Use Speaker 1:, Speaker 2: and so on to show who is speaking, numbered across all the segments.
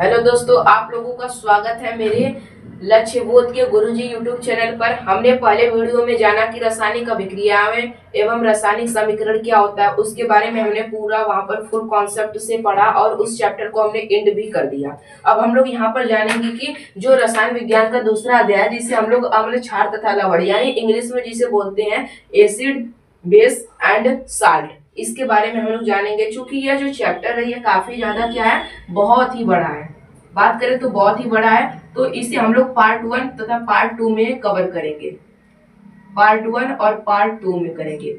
Speaker 1: Hello दोस्तों, आप लोगों का स्वागत है मेरे लक्ष्य बोध के गुरुजी यूट्यूब चैनल पर। हमने पहले वीडियो में जाना कि रासायनिक अभिक्रियाएं एवं रासायनिक समीकरण क्या होता है, उसके बारे में हमने पूरा वहां पर फुल कॉन्सेप्ट से पढ़ा और उस चैप्टर को हमने एंड भी कर दिया। अब हम लोग यहाँ पर जानेंगे कि जो रसायन विज्ञान का दूसरा अध्याय जिसे हम लोग अम्ल, क्षार तथा लवण यानी इंग्लिश में जिसे बोलते हैं एसिड, बेस एंड साल्ट, इसके बारे में हम लोग जानेंगे। चूंकि यह जो चैप्टर है ये काफी ज्यादा क्या है, बहुत ही बड़ा है। बात करें तो बहुत ही बड़ा है, तो इसे हम लोग पार्ट 1 तथा पार्ट 2 में कवर करेंगे। पार्ट 1 और पार्ट 2 में करेंगे।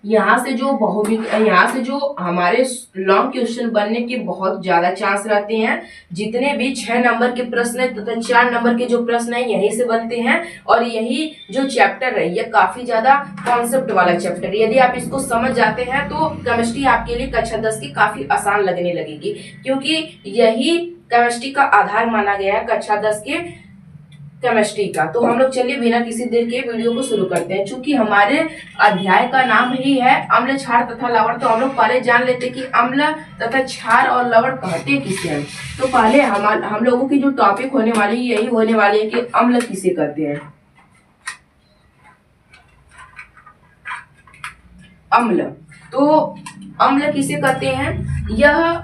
Speaker 1: यहाँ से जो हमारे लॉन्ग क्वेश्चन बनने के बहुत ज्यादा चांस रहते हैं। जितने भी 6 नंबर के प्रश्न है तथा 4 नंबर के जो प्रश्न है यहीं से बनते हैं। और यही जो चैप्टर है ये काफी ज्यादा कॉन्सेप्ट वाला चैप्टर है। यदि आप इसको समझ जाते हैं तो केमिस्ट्री आपके लिए कक्षा 10 की काफी आसान लगने लगेगी, क्योंकि यही केमिस्ट्री का आधार माना गया है कक्षा 10 के केमिस्ट्री का। तो हम लोग चलिए बिना किसी देर के वीडियो को शुरू करते हैं। चूंकि हमारे अध्याय का नाम ही है अम्ल, क्षार तथा लवण, तो हम लोग पहले जान लेते हैं कि अम्ल तथा क्षार और लवण कहते किसे हैं। तो पहले हम लोगों की जो टॉपिक होने वाली है यही होने वाली है कि अम्ल किसे कहते हैं। अम्ल, तो अम्ल किसे कहते हैं यह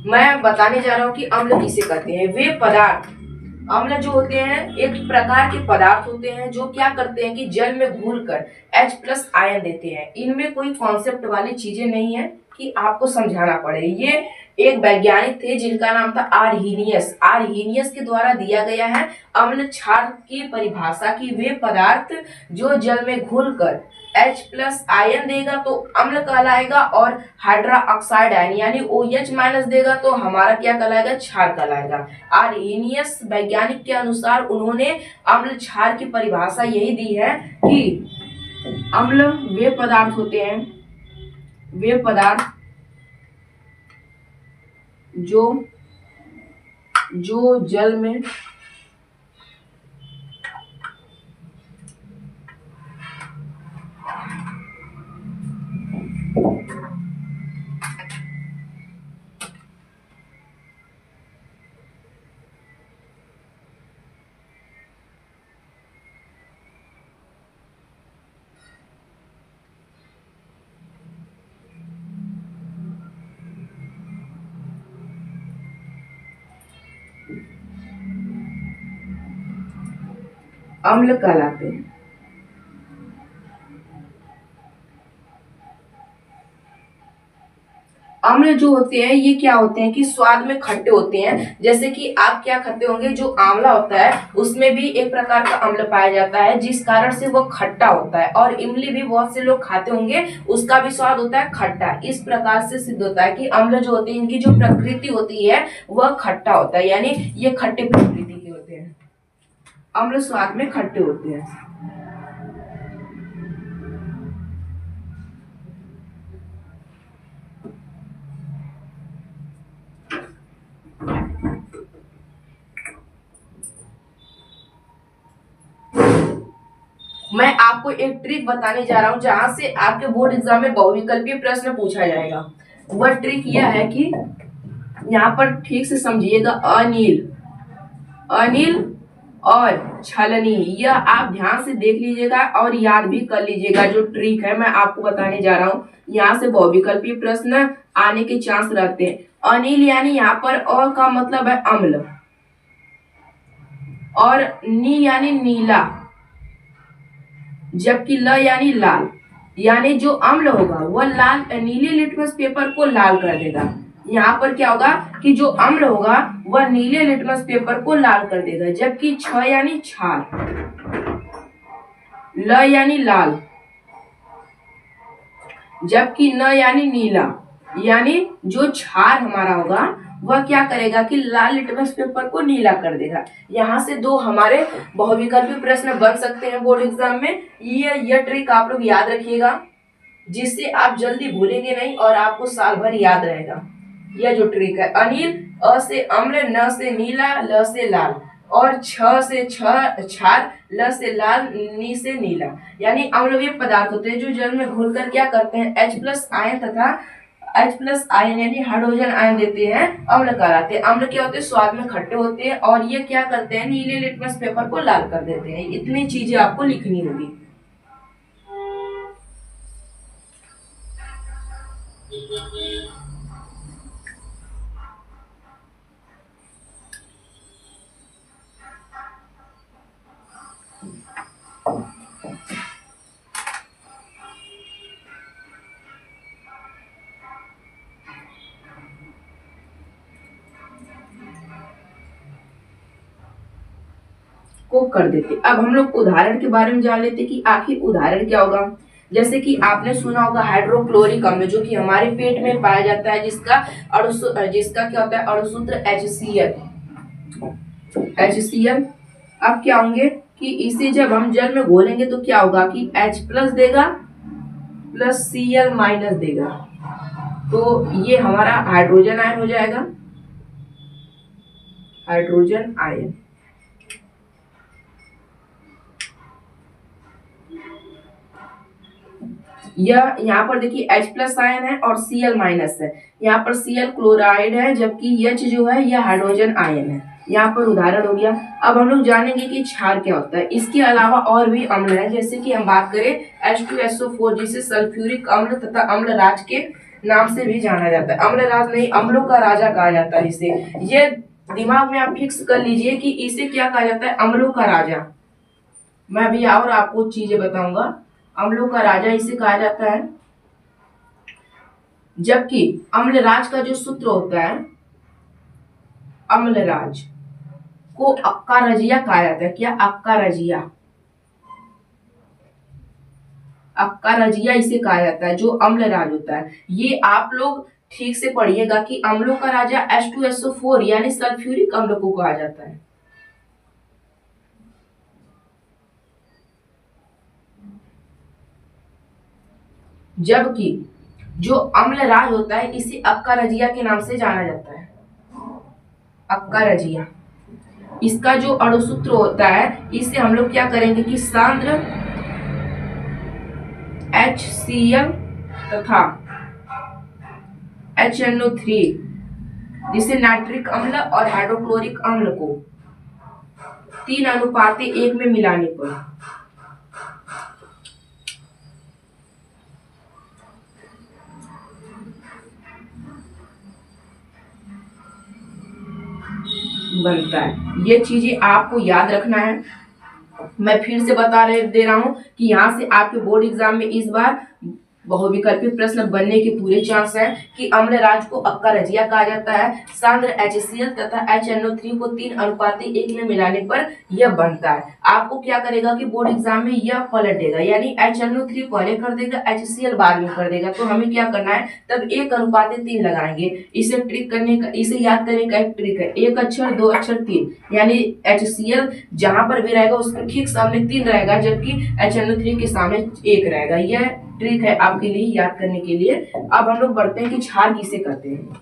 Speaker 1: मैं बताने जा रहा हूँ कि अम्ल किसे कहते हैं। वे पदार्थ, अम्ल जो होते हैं एक प्रकार के पदार्थ होते हैं जो क्या करते हैं कि जल में घुलकर H+ आयन देते हैं। इनमें कोई कॉन्सेप्ट वाली चीजें नहीं है कि आपको समझाना पड़े। ये एक वैज्ञानिक थे जिनका नाम था आर्हीनियस के द्वारा दिया गया है। अम्ल क्षार की परिभाषा की वे पदार्थ जो जल में घुलकर H+ आयन देगा तो अम्ल कहलाएगा, और हाइड्रा ऑक्साइड आयन यानी OH- देगा तो हमारा क्या कहलाएगा, क्षार कहलाएगा। आर्हीनियस वैज्ञानिक के अनुसार उन्होंने अम्ल क्षार की परिभाषा यही दी है कि अम्ल वे पदार्थ होते हैं, वे पदार्थ जो जल में अम्ल कहलाते हैं। अम्ल जो होते हैं ये क्या होते हैं कि स्वाद में खट्टे होते हैं। जैसे कि आप क्या खाते होंगे, जो आंवला होता है उसमें भी एक प्रकार का अम्ल पाया जाता है जिस कारण से वो खट्टा होता है, और इमली भी बहुत से लोग खाते होंगे, उसका भी स्वाद होता है खट्टा। इस प्रकार से सिद्ध होता है कि अम्ल जो होते हैं इनकी जो प्रकृति होती है वह खट्टा होता है, यानी ये खट्टे प्रकृति के होते हैं। अम्ल स्वाद में खट्टे होते हैं। मैं आपको एक ट्रिक बताने जा रहा हूं जहां से आपके बोर्ड एग्जाम में बहुविकल्पीय प्रश्न पूछा जाएगा। वह ट्रिक यह है कि यहाँ पर ठीक से समझिएगा। अनिल और छलनी, यह आप ध्यान से देख लीजिएगा और याद भी कर लीजिएगा। जो ट्रिक है मैं आपको बताने जा रहा हूँ, यहाँ से बहुविकल्पीय प्रश्न आने के चांस रहते हैं। अनिल यानी यहाँ पर अ का मतलब है अम्ल, और नी यानी नीला, जबकि ल यानी लाल, यानी जो अम्ल होगा वह लाल नीले लिटमस पेपर को लाल कर देगा। यहाँ पर क्या होगा कि जो अम्ल होगा वह नीले लिटमस पेपर को लाल कर देगा। जबकि छ यानी क्षार, ल यानी लाल, जबकि न यानी नीला, यानी जो क्षार हमारा होगा वह क्या करेगा कि लाल लिटमस पेपर को नीला कर देगा। यहाँ से दो हमारे बहुविकल्पी प्रश्न बन सकते हैं बोर्ड एग्जाम में। यह ट्रिक आप लोग याद रखिएगा, जिससे आप जल्दी भूलेंगे नहीं और आपको साल भर याद रहेगा। यह जो ट्रिक है, अनिल अ से अम्ल, न से नीला, ल से लाल, और छ से क्षार, ल से लाल, नी से नीला, यानी अम्लवीय पदार्थ होते हैं जो जल में घुलकर क्या करते हैं H+ आयन तथा H+आयन यानी हाइड्रोजन आयन देते हैं, अम्ल कहलाते हैं। अम्ल क्या होते हैं? स्वाद में खट्टे होते हैं और ये क्या करते हैं? नीले लिटमस पेपर को लाल कर देते हैं। इतनी चीजें आपको लिखनी होगी। को कर देते। अब हम लोग उदाहरण के बारे में जान लेते कि आखिर उदाहरण क्या होगा। जैसे कि आपने सुना होगा हाइड्रोक्लोरिक अम्ल, जो कि हमारे पेट में पाया जाता है, जिसका क्या होता है? अणुसूत्र HCl। अब क्या होंगे कि इसे जब हम जल में घोलेंगे तो क्या होगा कि H+ देगा प्लस Cl- देगा, तो ये हमारा हाइड्रोजन आयन हो जाएगा, हाइड्रोजन आयन। यह यहाँ पर देखिए H+ आयन है और Cl- है। यहाँ पर Cl क्लोराइड है, जबकि H जो है यह हाइड्रोजन आयन है। यहाँ पर उदाहरण हो गया। अब हम लोग जानेंगे कि क्षार क्या होता है। इसके अलावा और भी अम्ल है, जैसे कि हम बात करें H2SO4, जिसे सल्फ्यूरिक अम्ल तथा अम्लराज के नाम से भी जाना जाता है। अम्लराज नहीं, अम्लों का राजा कहा जाता है इसे। ये दिमाग में आप फिक्स कर लीजिए कि इसे क्या कहा जाता है? अम्लों का राजा। मैं भी और आपको चीजें बताऊंगा। अम्लों का राजा इसे कहा जाता है, जबकि अम्लराज का जो सूत्र होता है, अम्लराज को अक्का रजिया कहा जाता है। क्या? अक्का रजिया। अक्का रजिया इसे कहा जाता है, जो अम्लराज होता है। ये आप लोग ठीक से पढ़िएगा कि अम्लों का राजा H2SO4 यानी सल्फ्यूरिक अम्ल को कहा जाता है। जबकि जो अम्लराज होता है इसे अक्का रजिया के नाम से जाना जाता है। अक्का रजिया। इसका जो अणुसूत्र होता है, इसे हम लोग क्या करेंगे कि सांद्र HCl तथा HNO3, जिसे नाइट्रिक अम्ल और हाइड्रोक्लोरिक अम्ल को 3:1 में मिलाने पर बनता है। ये चीजें आपको याद रखना है। मैं फिर से दे रहा हूं कि यहाँ से आपके बोर्ड एग्जाम में इस बार बहुविकल्पी प्रश्न बनने के पूरे चांस है कि अम्लराज को अक्का रजिया कहा जाता है। सांद्र HCl तथा HNO3 को 3:1 में मिलाने पर यह बनता है। आपको क्या करेगा कि बोर्ड एग्जाम में यह पलट देगा, यानी HNO3 पहले कर देगा, HCl बाद में कर देगा। तो हमें क्या करना है? तब 1:3 लगाएंगे। इसे ट्रिक करने का, इसे याद करने का एक ट्रिक है। 1 अक्षर 2 अक्षर 3, यानी HCl जहां पर भी रहेगा उसके ठीक सामने 3 रहेगा, जबकि HNO3 के सामने 1 रहेगा। यह ट्रिक है आपके लिए याद करने के लिए। अब हम लोग बढ़ते हैं कि क्षार किसे कहते हैं।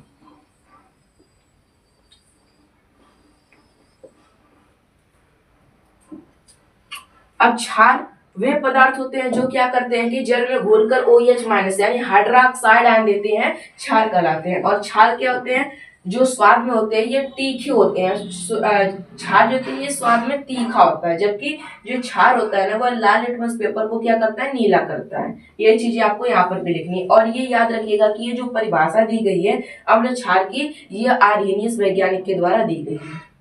Speaker 1: अब क्षार वे पदार्थ होते हैं जो क्या करते हैं कि जल में घोलकर OH- यानी हाइड्रोक्साइड आयन देते हैं, क्षार कहलाते हैं। और क्षार क्या होते हैं? जो स्वाद में होते हैं ये तीखे होते हैं। क्षार जो होती है ये स्वाद में तीखा होता है, जबकि जो क्षार होता है ना वह लाल लिटमस पेपर को क्या करता है? नीला करता है। ये चीजें आपको यहाँ पर भी लिखनी है। और ये याद रखिएगा कि ये जो परिभाषा दी गई है अम्ल क्षार की, यह आर्यनियस वैज्ञानिक के द्वारा दी गई है।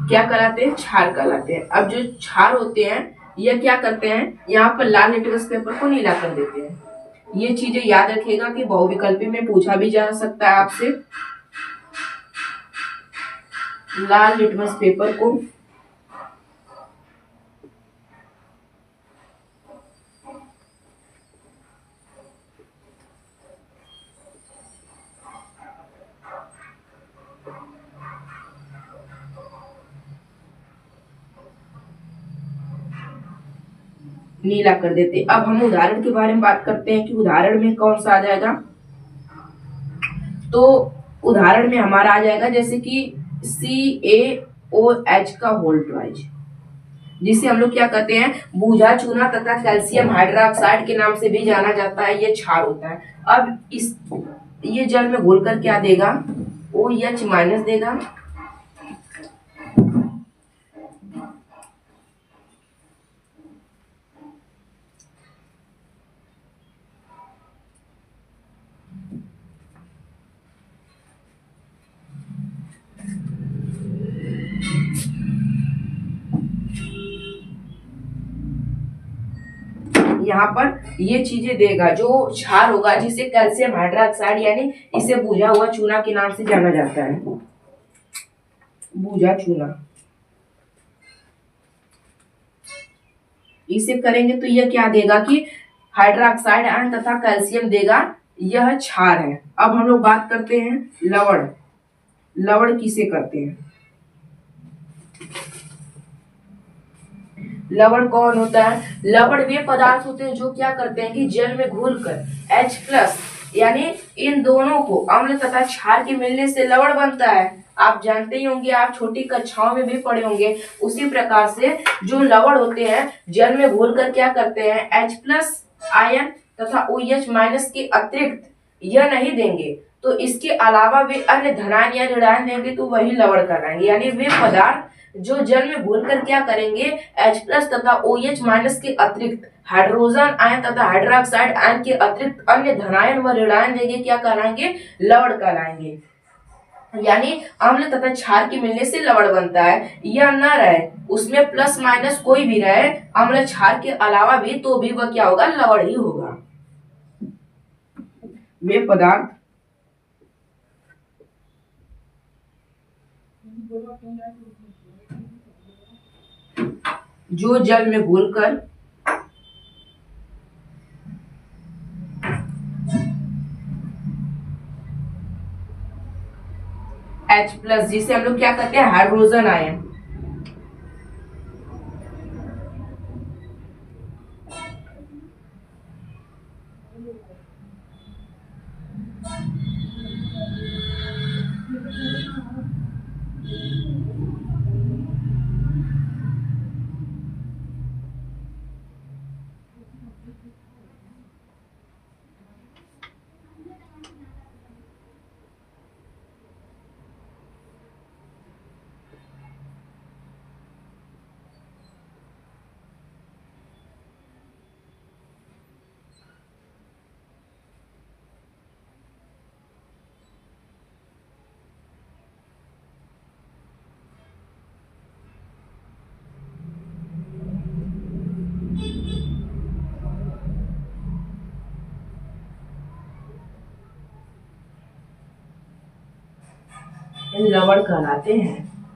Speaker 1: क्या कहलाते हैं? क्षार कहलाते हैं। अब जो क्षार होते हैं यह क्या करते हैं? यहाँ पर लाल लिटमस पेपर को नीला कर देते हैं। ये चीजें याद रखिएगा कि बहुविकल्पी में पूछा भी जा सकता है आपसे। लाल लिटमस पेपर को नीला कर देते। अब हम उदाहरण के बारे में बात करते हैं कि उदाहरण में कौन सा आ जाएगा। तो उदाहरण में हमारा आ जाएगा जैसे कि CaOH का होल ट्वाइस, जिसे हम लोग क्या कहते हैं, बूझा चूना तथा कैल्शियम हाइड्रोक्साइड के नाम से भी जाना जाता है। ये क्षार होता है। अब ये जल में घोलकर क्या देगा, OH माइनस देगा। यहाँ पर ये चीजें देगा, जो क्षार होगा जिसे कैल्शियम हाइड्रोक्साइड यानी इसे बूझा हुआ चूना के नाम से जाना जाता है, बूझा चूना। इसे करेंगे तो यह क्या देगा कि हाइड्रोक्साइड आयन तथा कैल्शियम देगा। यह क्षार है। अब हम लोग बात करते हैं लवण। लवण किसे करते हैं? लवण कौन होता है? लवण वे पदार्थ होते हैं जो क्या करते हैं कि जल में घुलकर H+ यानी इन दोनों को अम्ल तथा क्षार के मिलने से लवण बनता है। आप जानते ही होंगे, आप छोटी कक्षाओं में भी पढ़े होंगे। उसी प्रकार से जो लवण होते हैं जल में घुलकर क्या करते हैं, H+ आयन तथा OH- के अतिरिक्त यह नहीं देंगे, तो इसके अलावा वे अन्य धनायन या ऋणायन देंगे तो वही लवण कहलाएंगे। यानी वे पदार्थ जो जल में घुलकर क्या करेंगे, H+ तथा OH- के अतिरिक्त हाइड्रोजन आयन तथा हाइड्रोक्साइड आयन के अतिरिक्त अन्य धनायन व ऋणायन देंगे, क्या कहलाएंगे, लवण कहलाएंगे। यानी अम्ल तथा क्षार के मिलने से लवण बनता है। यह न रहे, उसमें प्लस माइनस कोई भी रहे, अम्ल क्षार के अलावा भी, तो भी वह क्या होगा, लवण ही होगा। वे पदार्थ जो जल में घुलकर H+, जिसे हम लोग क्या कहते हैं, हाइड्रोजन आयन, लवण कहलाते हैं।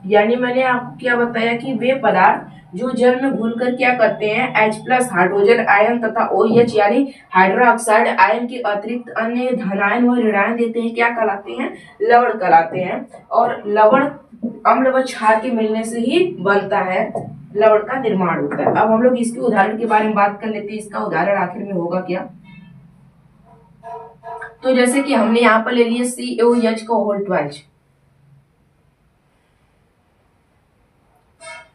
Speaker 1: यानी मैंने आपको क्या बताया कि वे पदार्थ जो जल में घुलकर क्या करते हैं, H+ हाइड्रोजन आयन तथा OH यानी हाइड्रोक्साइड आयन के अतिरिक्त अन्य धनायन व ऋणायन देते हैं, क्या कहलाते हैं, लवण कहलाते हैं। और लवण अम्ल व क्षार के मिलने से ही बनता है, लवण का निर्माण होता है। अब हम लोग इसके उदाहरण के बारे में बात कर लेते हैं। इसका उदाहरण आखिर में होगा क्या, तो जैसे कि हमने यहाँ पर ले लिया CaOH का होल ट्वाइस।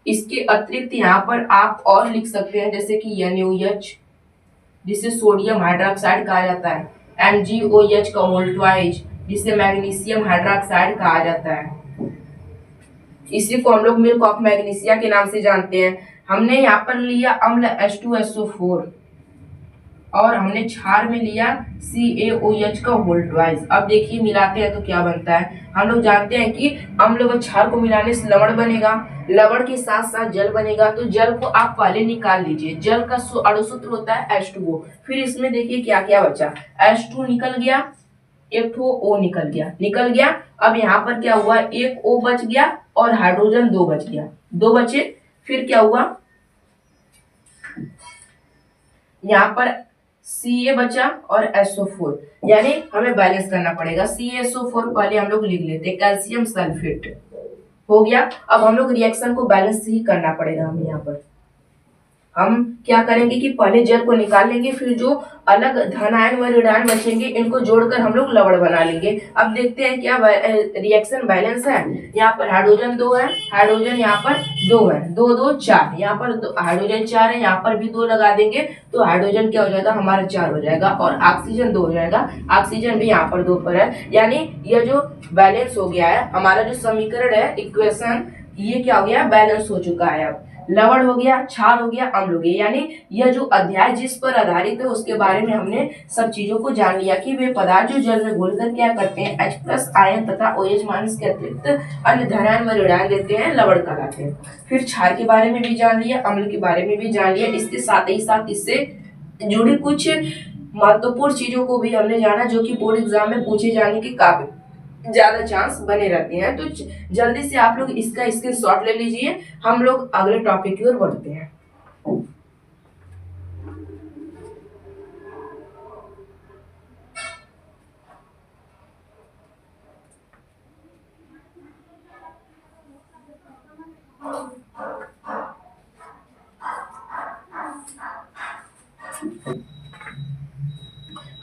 Speaker 1: इसके अतिरिक्त यहाँ पर आप और लिख सकते हैं जैसे कि NaOH, जिसे सोडियम हाइड्रोक्साइड कहा जाता है, MgOH का होल ट्वाइस, जिसे मैग्नीशियम हाइड्रोक्साइड कहा जाता है। इसी को हम लोग मिल्क ऑफ मैग्नीशिया के नाम से जानते हैं। हमने यहाँ पर लिया अम्ल H2SO4 और हमने क्षार में लिया CaOH का होल ट्वाइस। अब देखिए मिलाते हैं तो क्या बनता है। हम लोग जानते हैं कि अम्ल व क्षार को मिलाने से लवण बनेगा, लवण के साथ साथ जल बनेगा। तो जल को आप पहले निकाल लीजिए। जल का अणुसूत्र होता है H2O। फिर इसमें देखिए क्या क्या बचा, H2 निकल गया, एक ठो O निकल गया। अब यहाँ पर क्या हुआ, एक O बच गया और हाइड्रोजन 2 बच गया, 2 बचे। फिर क्या हुआ, यहाँ पर Ca बचा और SO4, यानी हमें बैलेंस करना पड़ेगा। CaSO4 पहले हम लोग लिख लेते हैं, कैल्शियम सल्फेट हो गया। अब हम लोग रिएक्शन को बैलेंस ही करना पड़ेगा। हमें यहाँ पर हम क्या करेंगे कि पहले जल को निकाल लेंगे, फिर जो अलग धनायन व ऋणायन बचेंगे इनको जोड़कर हम लोग लवण बना लेंगे। अब देखते हैं क्या रिएक्शन बैलेंस है। यहाँ पर हाइड्रोजन 2 है, हाइड्रोजन यहाँ पर 2 है, 2 2 4, यहाँ पर हाइड्रोजन 4 है, यहाँ पर भी 2 लगा देंगे तो हाइड्रोजन क्या हो जाएगा हमारा 4 हो जाएगा, और ऑक्सीजन 2 हो जाएगा, ऑक्सीजन भी यहाँ पर 2 पर है। यानी यह जो बैलेंस हो गया है, हमारा जो समीकरण है, इक्वेशन, ये क्या हो गया, बैलेंस हो चुका है। अब लवण हो गया, क्षार हो गया, अम्ल हो गया। यानी यह जो अध्याय जिस पर आधारित है उसके बारे में हमने सब चीजों को जान लिया कि वे पदार्थ जो जल में घुलकर क्या करते हैं, H+ आयन तथा OH- के अतिरिक्त अन्य धनायन व ऋणायन देते हैं, लवण कहलाते हैं। फिर क्षार के बारे में भी जान लिया, अम्ल के बारे में भी जान लिया। इसके साथ ही साथ इससे जुड़ी कुछ महत्वपूर्ण चीजों को भी हमने जाना जो कि बोर्ड एग्जाम में पूछे जाने के काबिल ज्यादा चांस बने रहते हैं। तो जल्दी से आप लोग इसका स्क्रीनशॉट ले लीजिए। हम लोग अगले टॉपिक की ओर बढ़ते हैं।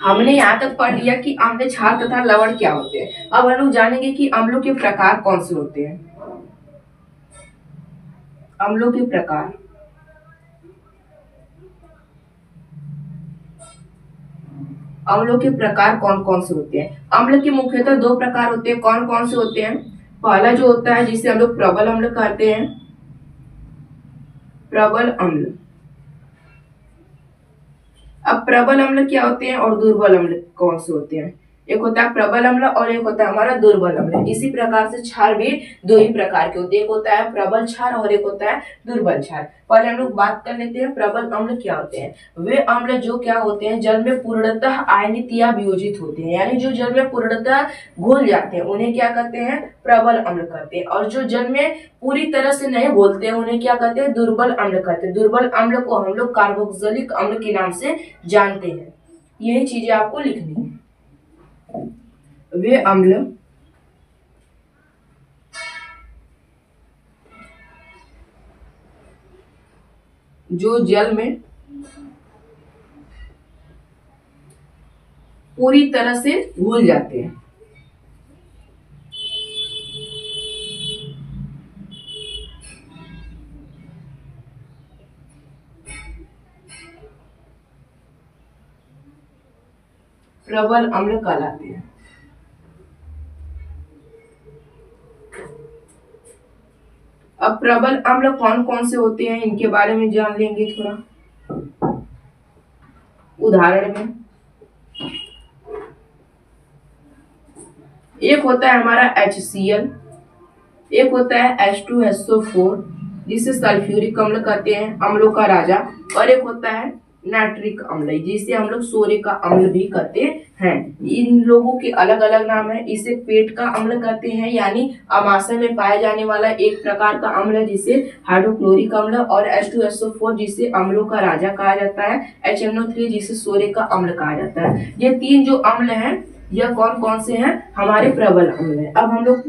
Speaker 1: हमने यहाँ तक पढ़ लिया कि अम्ल, क्षार तथा लवण क्या होते हैं। अब हम लोग जानेंगे कि अम्लों के प्रकार कौन से होते हैं। अम्लों के प्रकार, अम्लों के प्रकार कौन कौन से होते हैं। अम्ल के मुख्यतः 2 प्रकार होते हैं। कौन कौन से होते हैं, पहला जो होता है जिसे हम लोग प्रबल अम्ल कहते हैं, प्रबल अम्ल। अब प्रबल अम्ल क्या होते हैं और दुर्बल अम्ल कौन से होते हैं। एक होता है प्रबल अम्ल और एक होता है हमारा दुर्बल अम्ल। इसी प्रकार से क्षार भी 2 ही प्रकार के होते हैं, एक होता है प्रबल क्षार और एक होता है दुर्बल क्षार। पहले हम लोग बात कर लेते हैं प्रबल अम्ल क्या होते हैं। वे अम्ल जो क्या होते हैं, जल में पूर्णतः आयनित या वियोजित होते हैं, यानी जो जल में पूर्णतः घुल जाते हैं उन्हें क्या कहते हैं, प्रबल अम्ल कहते हैं। और जो जल में पूरी तरह से नहीं घुलते हैं उन्हें क्या कहते हैं, दुर्बल अम्ल कहते हैं। दुर्बल अम्ल को हम लोग कार्बोक्सिलिक अम्ल के नाम से जानते हैं। यही चीजें आपको लिखनी है। वे अम्ल जो जल में पूरी तरह से घुल जाते हैं। प्रबल अम्ल कहलाते हैं। अब प्रबल अम्ल कौन कौन से होते हैं इनके बारे में जान लेंगे थोड़ा। उदाहरण में एक होता है हमारा HCl, एक होता है H2SO4 जिसे सल्फ्यूरिक अम्ल कहते हैं, अम्लों का राजा, और एक होता है नाइट्रिक अम्ल जिसे हम लोग सोरे का अम्ल भी कहते हैं। इन लोगों के अलग अलग नाम है। इसे पेट का अम्ल कहते हैं, यानी अमाशय में पाए जाने वाला एक प्रकार का अम्ल है जिसे हाइड्रोक्लोरिक अम्ल, और H2SO4 जिसे अम्लों का राजा कहा जाता है, HNO3 जिसे सोरे का अम्ल कहा जाता है। ये 3 जो अम्ल हैं यह कौन कौन से हैं, हमारे प्रबल अम्ल हैं। अब हम लोग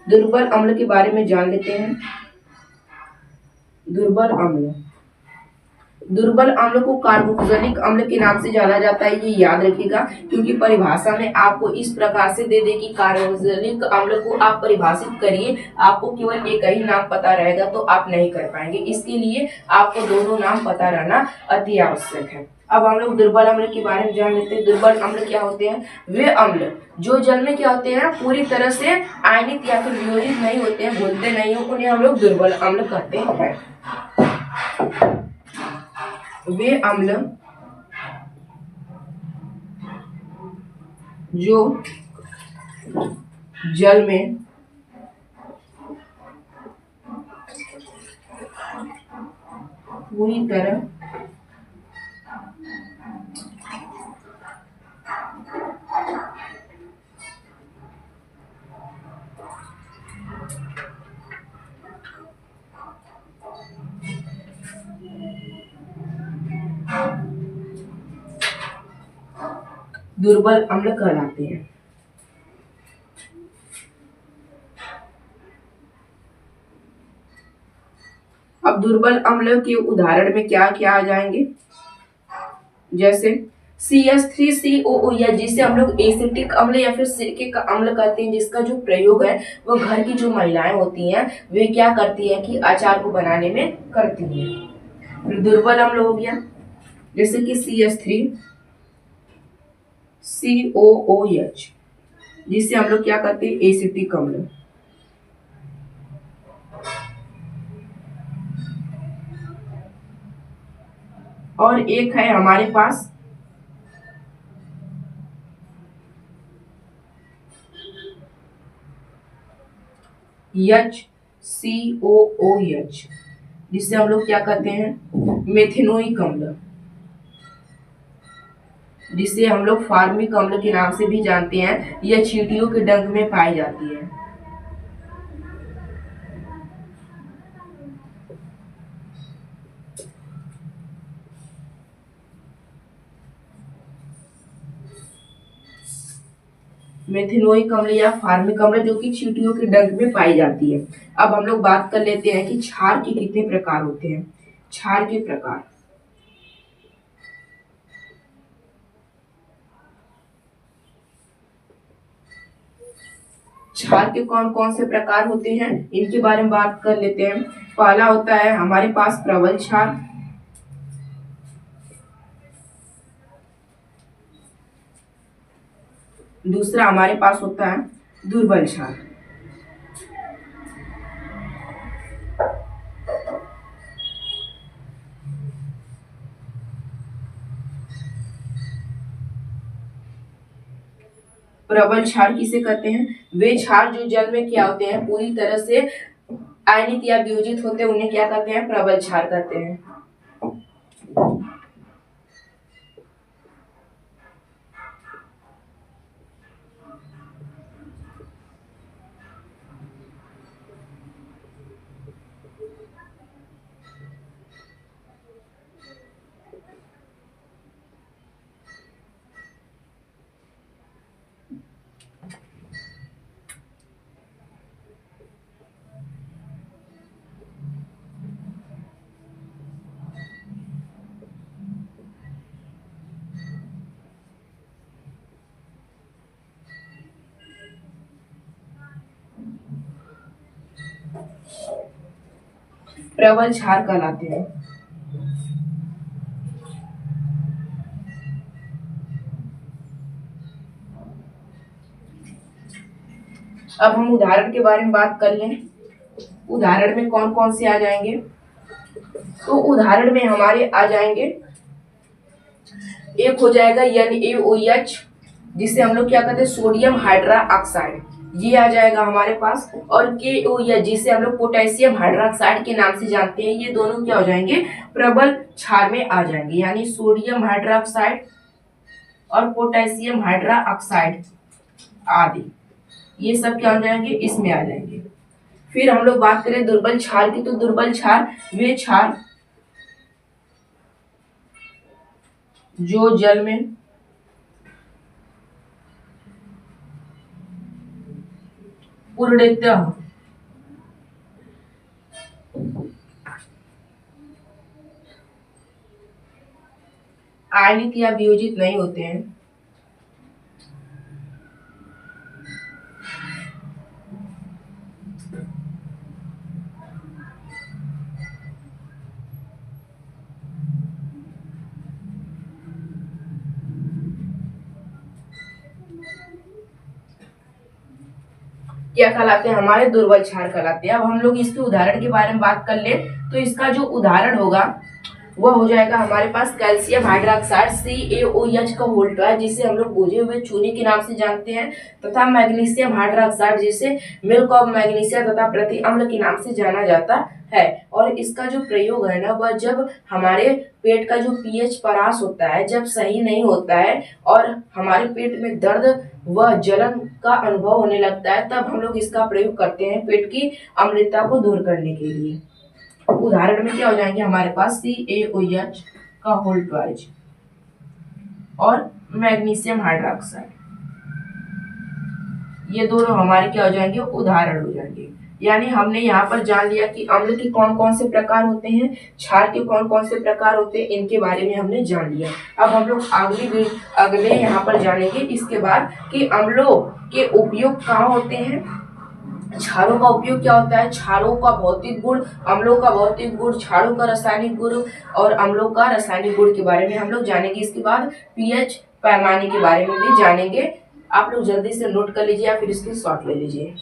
Speaker 1: दुर्बल अम्ल के बारे में जान लेते हैं। दुर्बल अम्ल, दुर्बल अम्ल को कार्बोक्सिलिक अम्ल के नाम से जाना जाता है। ये याद रखिएगा क्योंकि परिभाषा में आपको इस प्रकार से दे दे कि कार्बोक्सिलिक अम्ल को आप परिभाषित करिए, आपको केवल एक ही नाम पता रहेगा तो आप नहीं कर पाएंगे। इसके लिए आपको दोनों नाम पता रहना अति आवश्यक है। अब हम लोग दुर्बल अम्ल के बारे में जान लेते हैं। दुर्बल अम्ल क्या होते हैं, वे अम्ल जो जल में क्या होते हैं, पूरी तरह से आयनित या फिर वियोजित नहीं होते हैं, घुलते नहीं हो, उन्हें हम लोग दुर्बल अम्ल कहते हैं। वे अम्ल जो जल में पूरी तरह दुर्बल अम्ल कहलाते हैं। अब दुर्बल अम्ल के उदाहरण में क्या क्या आ जाएंगे, जैसे CH3COO या जिसे हम लोग एसिटिक अम्ल या फिर सिरके का अम्ल कहते हैं, जिसका जो प्रयोग है वो घर की जो महिलाएं होती हैं वे क्या करती हैं कि अचार को बनाने में करती हैं। दुर्बल अम्ल हो गया जैसे कि CH3COOH, जिससे हम लोग क्या करते हैं एसिटिक अम्ल। और एक है हमारे पास HCOOH, जिससे हम लोग क्या कहते हैं मेथेनोइक अम्ल, जिसे हम लोग फार्मिक अम्ल के नाम से भी जानते हैं। यह चींटियों के डंक में पाई जाती है। मेथेनोइक अम्ल या फार्मिक अम्ल जो कि चींटियों के डंक में पाई जाती है। अब हम लोग बात कर लेते हैं कि क्षार के कितने प्रकार होते हैं। क्षार के प्रकार, क्षार के कौन कौन से प्रकार होते हैं इनके बारे में बात कर लेते हैं। पहला होता है हमारे पास प्रबल क्षार, दूसरा हमारे पास होता है दुर्बल क्षार। प्रबल क्षार किसे कहते हैं, वे क्षार जो जल में क्या होते हैं पूरी तरह से आयनित या वियोजित होते हैं, उन्हें क्या कहते हैं प्रबल क्षार कहते हैं। प्रबल क्षार कहलाते हैं। अब हम उदाहरण के बारे में बात कर लें। उदाहरण में कौन कौन से आ जाएंगे, तो उदाहरण में हमारे आ जाएंगे, एक हो जाएगा NaOH, जिसे हम लोग क्या कहते हैं सोडियम हाइड्रा ऑक्साइड, ये आ जाएगा हमारे पास। और KOH जिसे हम लोग पोटेशियम हाइड्रोक्साइड के नाम से जानते हैं, ये दोनों क्या हो जाएंगे प्रबल क्षार में आ जाएंगे, यानी सोडियम हाइड्रोक्साइड और पोटेशियम हाइड्रोक्साइड आदि, ये सब क्या हो जाएंगे इसमें आ जाएंगे। फिर हम लोग बात करें दुर्बल क्षार की, तो दुर्बल क्षार वे क्षार जो जल में पूर्णतः आयनित या वियोजित नहीं होते हैं। क्या कहलाते हैं हमारे दुर्बल क्षार कहलाते हैं। अब हम लोग इसके उदाहरण के बारे में बात कर ले, तो इसका जो उदाहरण होगा वह हो जाएगा हमारे पास कैल्शियम हाइड्रोक्साइड CaOH का होल ट्वाइस, जिसे हम लोग भुजे हुए चूने के नाम से जानते हैं, तथा मैग्नीशियम हाइड्रोक्साइड जिसे मिल्क ऑफ मैग्नीशिया तथा प्रति अम्ल के नाम से जाना जाता है। और इसका जो प्रयोग है ना, वह जब हमारे पेट का जो पीएच परास होता है जब सही नहीं होता है और हमारे पेट में दर्द व जलन का अनुभव होने लगता है, तब हम लोग इसका प्रयोग करते हैं पेट की अम्लता को दूर करने के लिए। उदाहरण में क्या हो जाएंगे हमारे पास CaOH का होल ट्वाइस और मैग्नीशियम हाइड्रोक्साइड, ये दोनों हमारे क्या हो जाएंगे, उदाहरण हो जाएंगे। यानी हमने यहाँ पर जान लिया कि अम्ल के कौन कौन से प्रकार होते हैं, क्षार के कौन कौन से प्रकार होते हैं, इनके बारे में हमने जान लिया। अब हम लोग अगले यहाँ पर जानेंगे इसके बाद कि अम्लों के उपयोग कहाँ होते हैं, क्षारों का उपयोग क्या होता है, क्षारों का भौतिक गुण, अम्लों का भौतिक गुण, क्षारों का रासायनिक गुण और अम्लों का रासायनिक गुण के बारे में हम लोग जानेंगे। इसके बाद पीएच पैमाने के बारे में भी जानेंगे। आप लोग जल्दी से नोट कर लीजिए या फिर इसकी शॉर्ट ले लीजिए।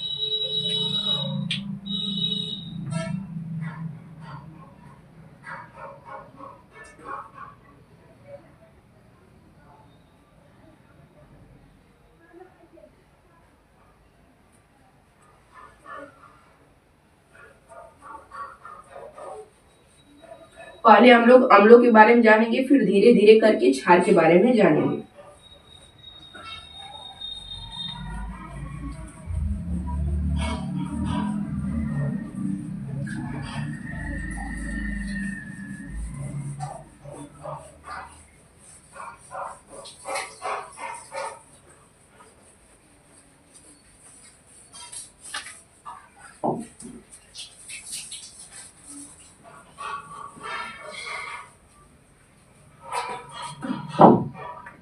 Speaker 1: पहले हम लोग अम्लों के बारे में जानेंगे, फिर धीरे धीरे करके क्षार के बारे में जानेंगे।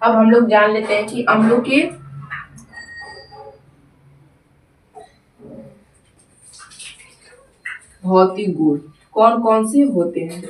Speaker 1: अब हम लोग जान लेते हैं कि अम्लों के भौतिक गुण कौन कौन से होते हैं।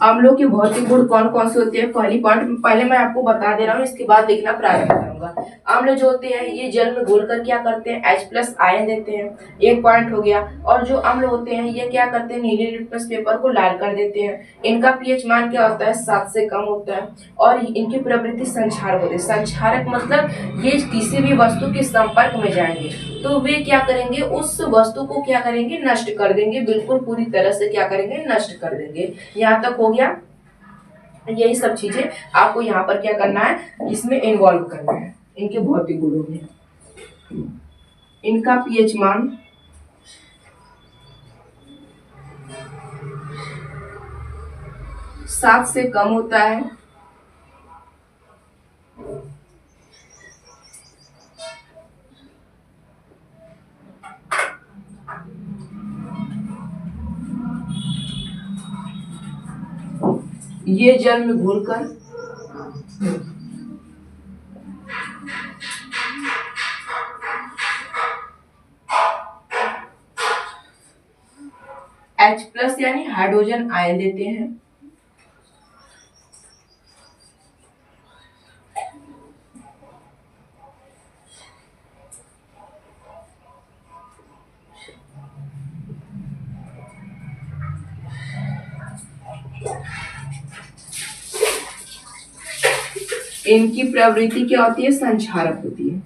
Speaker 1: अम्लों के भौतिक गुण कौन कौन से होते हैं, पहली पॉइंट पहले मैं आपको बता दे रहा हूँ, इसके बाद लिखना प्रारंभ करूंगा। अम्ल जो होते हैं ये जल में घोलकर क्या करते हैं, H+ आयन देते हैं, एक पॉइंट हो गया। और जो अम्ल होते हैं ये क्या करते हैं, नीले लिटमस पेपर को लाल कर देते हैं। इनका पीएच मान क्या होता है, 7 से कम होता है। और इनकी प्रवृत्ति संक्षारक होती है। संक्षारक मतलब ये किसी भी वस्तु के संपर्क में जाएंगे तो वे क्या करेंगे, उस वस्तु को क्या करेंगे, नष्ट कर देंगे, बिल्कुल पूरी तरह से क्या करेंगे, नष्ट कर देंगे। यहाँ तक हो गया। यही सब चीजें आपको यहाँ पर क्या करना है, इसमें इन्वॉल्व करना है इनके भौतिक गुणों में। इनका पीएच मान 7 से कम होता है। ये जल में घुलकर H+ यानी हाइड्रोजन आयन देते हैं। इनकी प्रवृत्ति क्या होती है, संक्षारक होती है।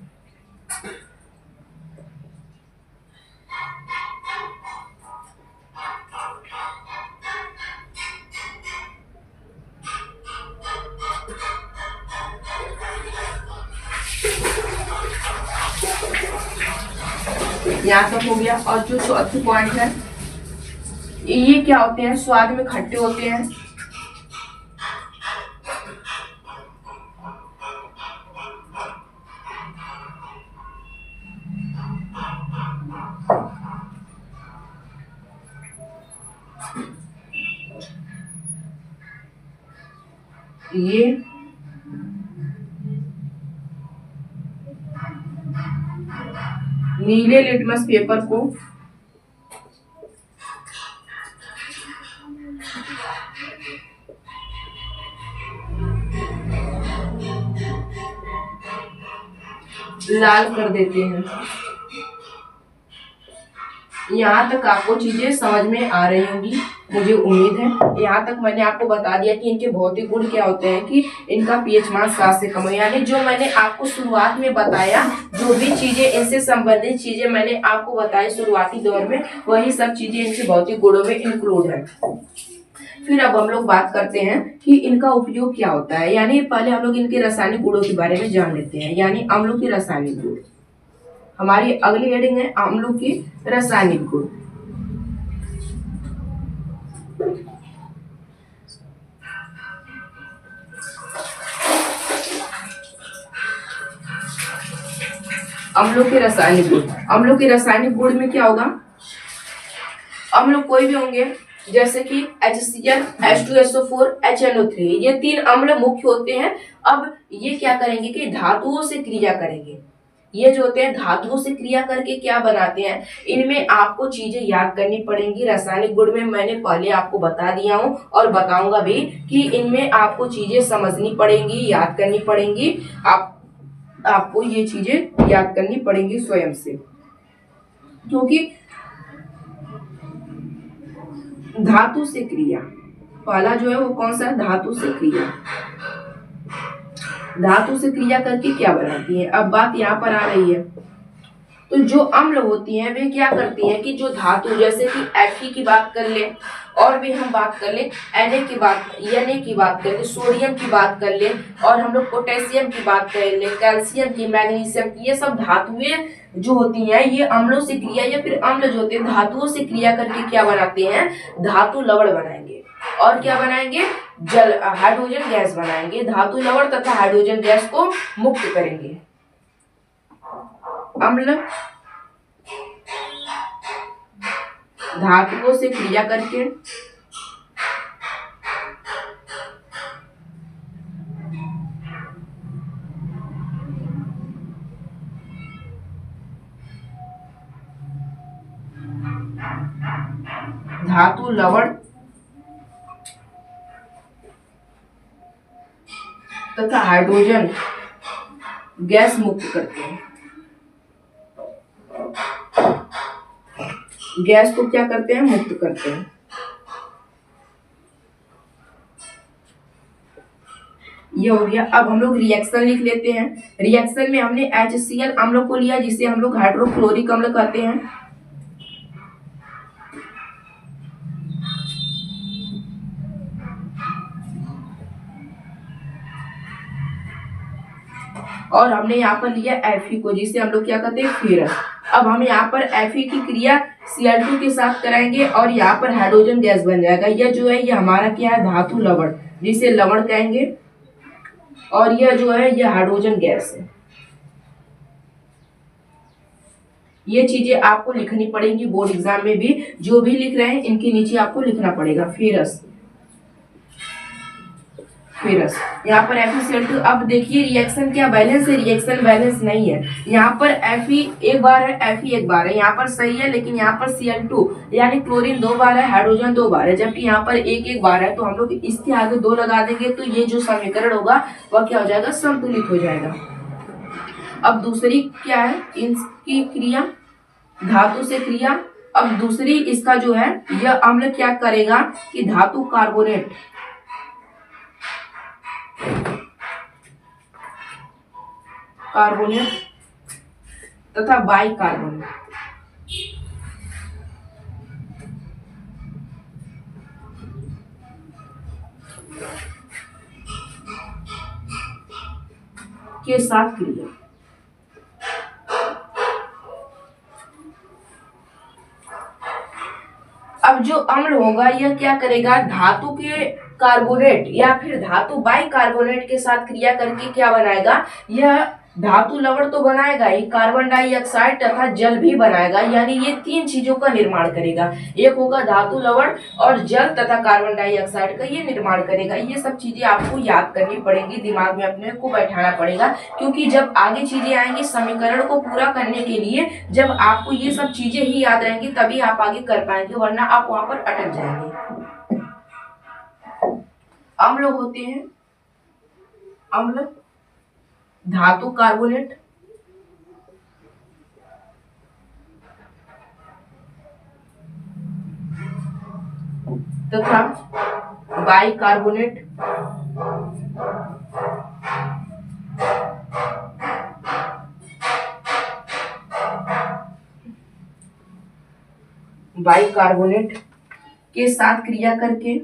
Speaker 1: यहाँ तक हो गया। और जो चौथी पॉइंट है, ये क्या होते हैं, स्वाद में खट्टे होते हैं। ये नीले लिटमस पेपर को लाल कर देते हैं। यहाँ तक आपको चीजें समझ में आ रही होंगी, मुझे उम्मीद है। यहाँ तक मैंने आपको बता दिया कि इनके भौतिक गुण क्या होते हैं, कि इनका पीएच मान 7 से कम है। यानी जो मैंने आपको शुरुआत में बताया, जो भी चीजें इनसे संबंधित चीजें मैंने आपको बताई शुरुआती दौर में, वही सब चीजें इनके भौतिक गुणों में इंक्लूड है। फिर अब हम लोग बात करते हैं कि इनका उपयोग क्या होता है। यानी पहले हम लोग इनके रासायनिक गुणों के बारे में जान लेते हैं। यानी अम्लों के रासायनिक गुण, हमारी अगली हेडिंग है अम्लों के रासायनिक गुण। अम्लों के रासायनिक गुण, अम्लों के रासायनिक गुण में क्या होगा, अम्ल कोई भी होंगे, जैसे कि HCl, H2SO4, HNO3, ये 3 अम्ल मुख्य होते हैं। अब ये क्या करेंगे कि धातुओं से क्रिया करेंगे। ये जो होते हैं धातुओं से क्रिया करके क्या बनाते हैं, इनमें आपको चीजें याद करनी पड़ेंगी। रासायनिक गुण में मैंने पहले आपको बता दिया हूँ और बताऊंगा भी कि इनमें आपको चीजें समझनी पड़ेंगी, याद करनी पड़ेंगी। आपको ये चीजें याद करनी पड़ेंगी स्वयं से, क्योंकि धातु से क्रिया, पहला जो है वो कौन सा है, धातु से क्रिया। धातु से क्रिया करके क्या बनाती है, अब बात यहाँ पर आ रही है। तो जो अम्ल होती हैं वे क्या करती हैं कि जो धातु, जैसे कि Fe की बात कर ले, और भी हम बात कर ले Na की बात, Na की बात कर ले, सोडियम की बात कर ले, और हम लोग पोटेशियम की बात कर ले, कैल्शियम की, मैग्नीशियम की, ये सब धातुएं जो होती हैं ये अम्लों से क्रिया, या फिर अम्ल जो होते हैं धातुओं से क्रिया करके क्या बनाते हैं, धातु लवण बनाएंगे। और क्या बनाएंगे, जल हाइड्रोजन गैस बनाएंगे। धातु लवण तथा हाइड्रोजन गैस को मुक्त करेंगे। अम्ल धातुओं से क्रिया करके धातु लवण तथा हाइड्रोजन गैस मुक्त करते हैं। गैस को क्या करते हैं, मुक्त करते हैं। ये हो गया। अब हम लोग रिएक्शन लिख लेते हैं। रिएक्शन में हमने HCl अम्ल को लिया, जिसे हम लोग हाइड्रोक्लोरिक अम्ल कहते हैं। और हमने यहाँ पर लिया Fe को, जिसे हम लोग क्या कहते हैं, फेरस। अब हम यहाँ पर Fe की क्रिया Cl2 के साथ कराएंगे और यहाँ पर हाइड्रोजन गैस बन जाएगा। यह जो है ये हमारा क्या है, धातु लवण, जिसे लवण कहेंगे, और यह जो है यह हाइड्रोजन गैस है। ये चीजें आपको लिखनी पड़ेंगी बोर्ड एग्जाम में भी, जो भी लिख रहे हैं इनके नीचे आपको लिखना पड़ेगा फेरस। फेरस यहाँ पर FeCl2। अब देखिए रिएक्शन क्या बैलेंस है, रिएक्शन बैलेंस नहीं है। यहाँ पर Fe एक बार है, Fe एक बार है, यहाँ पर सही है, लेकिन यहाँ पर Cl2 यानी क्लोरीन 2 बार है, हाइड्रोजन 2 बार है, जबकि यहाँ पर एक बार है। तो हम लोग इसके आगे 2 लगा देंगे, तो ये जो समीकरण होगा वह क्या हो जाएगा, संतुलित हो जाएगा। अब दूसरी क्या है, इनकी क्रिया धातु से क्रिया। अब दूसरी इसका जो है यह अम्ल क्या करेगा कि धातु कार्बोनेट तथा बाइकार्बोनेट के साथ क्रिया। अब जो अम्ल होगा यह क्या करेगा, धातु के कार्बोनेट या फिर धातु बाइकार्बोनेट के साथ क्रिया करके क्या बनाएगा, यह धातु लवण तो बनाएगा ही, कार्बन डाइऑक्साइड तथा जल भी बनाएगा। यानी ये 3 चीजों का निर्माण करेगा। एक होगा धातु लवण और जल तथा कार्बन डाइऑक्साइड का ये निर्माण करेगा। ये सब चीजें आपको याद करनी पड़ेंगी, दिमाग में अपने को बैठाना पड़ेगा, क्योंकि जब आगे चीजें आएंगी समीकरण को पूरा करने के लिए, जब आपको ये सब चीजें ही याद रहेंगी तभी आप आगे कर पाएंगे, वरना आप वहां पर अटक जाएंगे। अम्ल होते हैं, अम्ल धातु कार्बोनेट तथा बाइकार्बोनेट के साथ क्रिया करके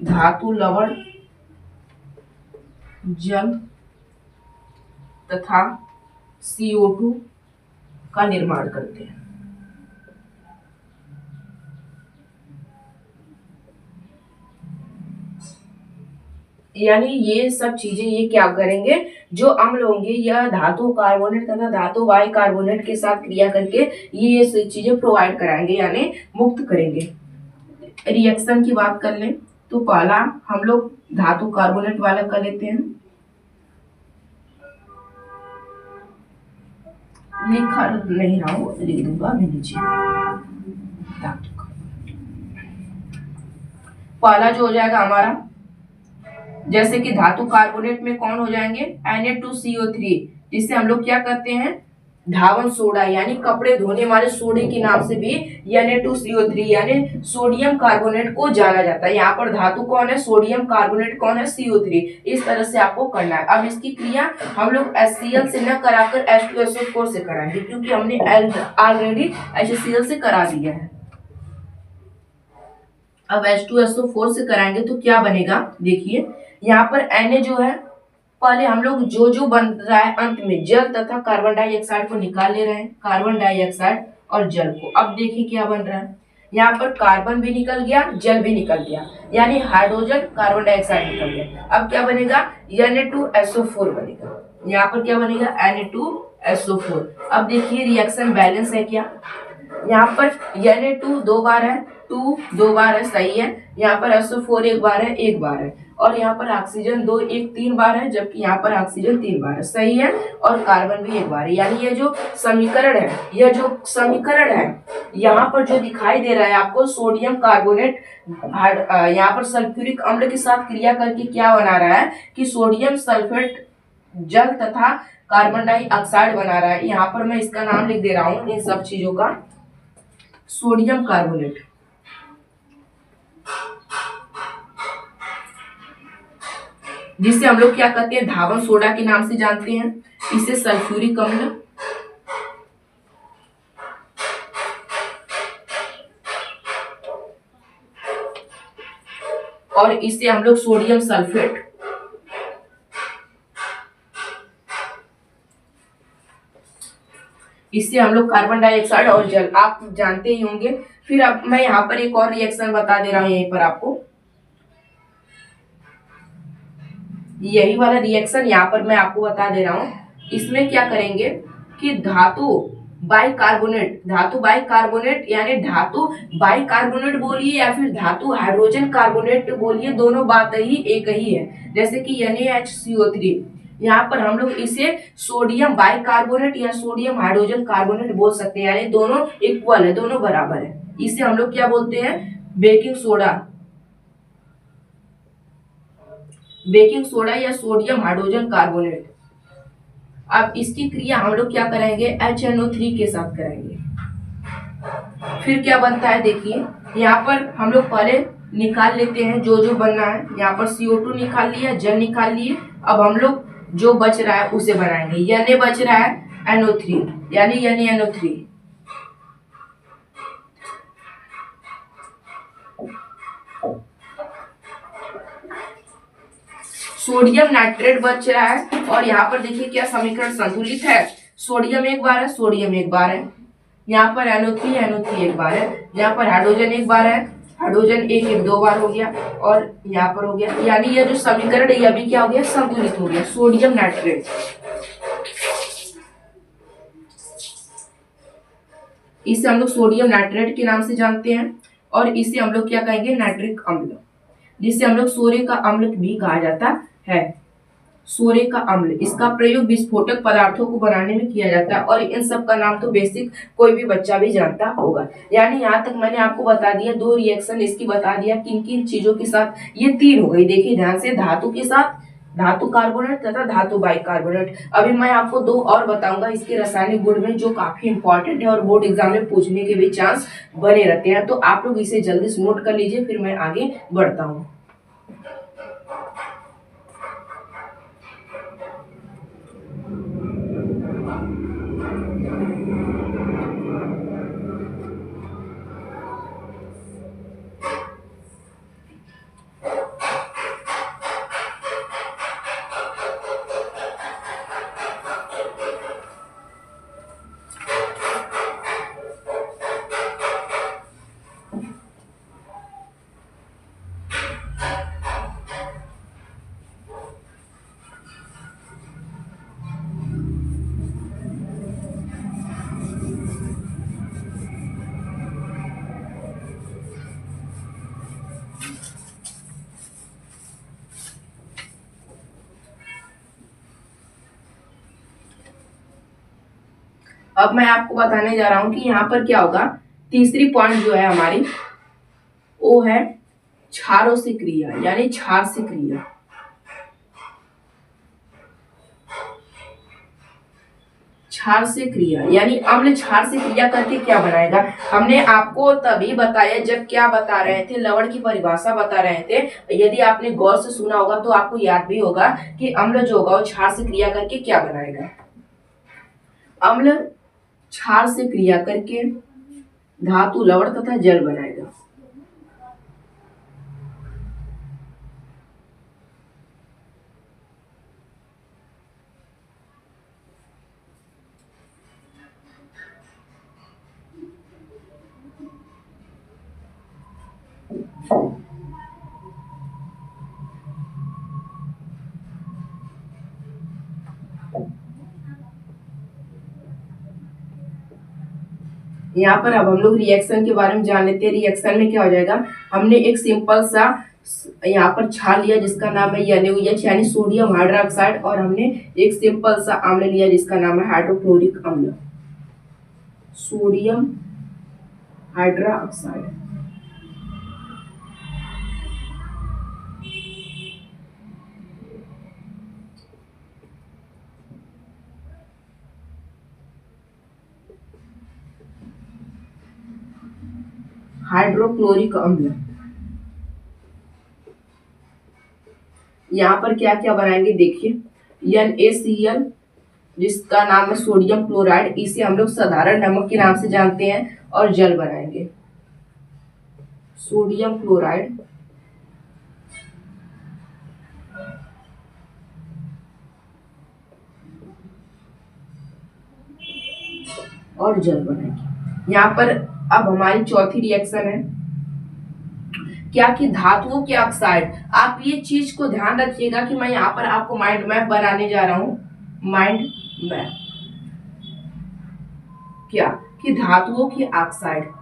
Speaker 1: धातु लवण, जल तथा CO2 का निर्माण करते हैं। यानी ये सब चीजें ये क्या करेंगे, जो अम्ल होंगे या धातु कार्बोनेट तथा धातु बाइकार्बोनेट के साथ क्रिया करके ये चीजें प्रोवाइड कराएंगे यानी मुक्त करेंगे। रिएक्शन की बात कर लें तो पहला हम लोग धातु कार्बोनेट वाला कर लेते हैं। लिखा नहीं रहा हूं, लिख दूंगा अभी नीचे। पहला जो हो जाएगा हमारा, जैसे कि धातु कार्बोनेट में कौन हो जाएंगे, Na2CO3, जिससे हम लोग क्या करते हैं, धावन सोडा यानी कपड़े धोने वाले सोडे के नाम से भी Na2CO3 यानी सोडियम कार्बोनेट को जाना जाता है। यहाँ पर धातु कौन है, सोडियम कार्बोनेट कौन है, CO3। इस तरह से आपको करना है। अब इसकी क्रिया हम लोग HCl से न कराकर H2SO4 से कराएंगे, क्योंकि हमने ऑलरेडी HCl से करा दिया है। अब H2SO4 से कराएंगे तो क्या बनेगा, देखिए यहाँ पर Na जो है, पहले हम लोग जो बन रहा है अंत में जल तथा कार्बन डाइऑक्साइड को निकाल ले रहे हैं, कार्बन डाइऑक्साइड और जल को। अब देखिए क्या बन रहा है, यहाँ पर कार्बन भी निकल गया, जल भी निकल गया, यानी हाइड्रोजन कार्बन डाइऑक्साइड निकल गया। अब क्या बनेगा, Na2SO4 बनेगा। यहाँ पर क्या बनेगा, Na2SO4। अब देखिए रिएक्शन बैलेंस है क्या, यहाँ पर Na2 दो बार है, 2 दो बार है, सही है। यहाँ पर SO4 एक बार है, एक बार है। और यहाँ पर ऑक्सीजन 2 1 3 बार है, जबकि यहाँ पर ऑक्सीजन 3 बार है, सही है। और कार्बन भी एक बार है। यानी ये जो समीकरण है, यहाँ पर जो दिखाई दे रहा है आपको, सोडियम कार्बोनेट यहाँ पर सल्फ्यूरिक अम्ल के साथ क्रिया करके क्या बना रहा है कि सोडियम सल्फेट जल तथा कार्बन डाइऑक्साइड बना रहा है। यहाँ पर मैं इसका नाम लिख दे रहा हूँ इन सब चीजों का, सोडियम कार्बोनेट, जिससे हम लोग क्या कहते हैं, धावन सोडा के नाम से जानते हैं। इसे सल्फ्यूरिक अम्ल और इसे हम लोग सोडियम सल्फेट, इससे हम लोग कार्बन डाइऑक्साइड और जल, आप जानते ही होंगे। फिर अब मैं यहाँ पर एक और रिएक्शन बता दे रहा हूँ, यहीं पर आपको यही वाला रिएक्शन यहाँ पर मैं आपको बता दे रहा हूँ। इसमें क्या करेंगे कि धातु बाइकार्बोनेट यानी धातु बाइकार्बोनेट बोलिए या फिर धातु हाइड्रोजन कार्बोनेट बोलिए, दोनों बात ही एक ही है। जैसे कि NaHCO3, यहाँ पर हम लोग इसे सोडियम बाइकार्बोनेट या सोडियम हाइड्रोजन कार्बोनेट बोल सकते हैं, यानी दोनों इक्वल है, दोनों बराबर है। इसे हम लोग क्या बोलते हैं, बेकिंग सोडा या सोडियम हाइड्रोजन कार्बोनेट। अब इसकी क्रिया हम लोग क्या करेंगे, HNO3 के साथ करेंगे। फिर क्या बनता है, देखिए यहाँ पर हम लोग पहले निकाल लेते हैं जो बनना है। यहाँ पर CO2 निकाल लिया, जल निकाल लिए। अब हम लोग जो बच रहा है उसे बनाएंगे। Na बच रहा है NO3 यानी NaNO3। सोडियम नाइट्रेट बच रहा है और यहाँ पर देखिए क्या समीकरण संतुलित है, सोडियम एक बार है, सोडियम एक बार है। यहाँ पर NO3 एक बार है। यहाँ पर हाइड्रोजन एक बार है, हाइड्रोजन एक दो बार हो गया और यहाँ पर हो गया। यानी यह जो समीकरण है यह भी क्या हो गया, संतुलित हो गया, सोडियम नाइट्रेट। इसे हम लोग सोडियम नाइट्रेट के नाम से जानते हैं और इसे हम लोग क्या कहेंगे, नाइट्रिक अम्ल, जिसे हम लोग सोरे का अम्ल भी कहा जाता है। सोरे का अम्ल, इसका प्रयोग विस्फोटक पदार्थों को बनाने में किया जाता है और इन सब का नाम तो बेसिक कोई भी बच्चा भी जानता होगा। यानी यहाँ तक मैंने आपको बता दिया, 2 रिएक्शन इसकी बता दिया किन किन चीजों के साथ। ये 3 हो गई, देखिए ध्यान से, धातु के साथ, धातु कार्बोनेट तथा धातु बाइकार्बोनेट। अभी मैं आपको दो और बताऊंगा इसके रासायनिक गुण में, जो काफी इंपॉर्टेंट है और बोर्ड एग्जाम में पूछने के भी चांस बने रहते हैं। तो आप लोग इसे जल्दी से नोट कर लीजिए, फिर मैं आगे बढ़ता हूँ। अब मैं आपको बताने जा रहा हूं कि यहाँ पर क्या होगा। तीसरी पॉइंट जो है हमारी, वो है क्षारों से क्रिया, यानी क्षार से क्रिया। क्षार से क्रिया यानी अम्ल क्षार से क्रिया करके क्या बनाएगा। हमने आपको तभी बताया जब क्या बता रहे थे, लवण की परिभाषा बता रहे थे। यदि आपने गौर से सुना होगा तो आपको याद भी होगा कि अम्ल जो होगा वो क्षार से क्रिया करके क्या बनाएगा। अम्ल क्षार से क्रिया करके धातु, लवण तथा जल बनाएगा। यहाँ पर अब हम लोग रिएक्शन के बारे में जान लेते हैं। रिएक्शन में क्या हो जाएगा, हमने एक सिंपल सा यहाँ पर क्षार लिया जिसका नाम है NaOH यानी सोडियम हाइड्रोक्साइड, और हमने एक सिंपल सा अम्ल लिया जिसका नाम है हाइड्रोक्लोरिक अम्ल, सोडियम हाइड्रोक्साइड। हाइड्रोक्लोरिक अम्ल। यहाँ पर क्या क्या बनाएंगे देखिए, NaCl जिसका नाम है सोडियम क्लोराइड, इसे हम लोग साधारण नमक के नाम से जानते हैं, और जल बनाएंगे सोडियम क्लोराइड और जल बनाएंगे। यहाँ पर अब हमारी चौथी रिएक्शन है क्या कि धातुओं के ऑक्साइड। आप ये चीज को ध्यान रखिएगा कि मैं यहाँ पर आपको माइंड मैप बनाने जा रहा हूं। माइंड मैप क्या कि धातुओं के ऑक्साइड,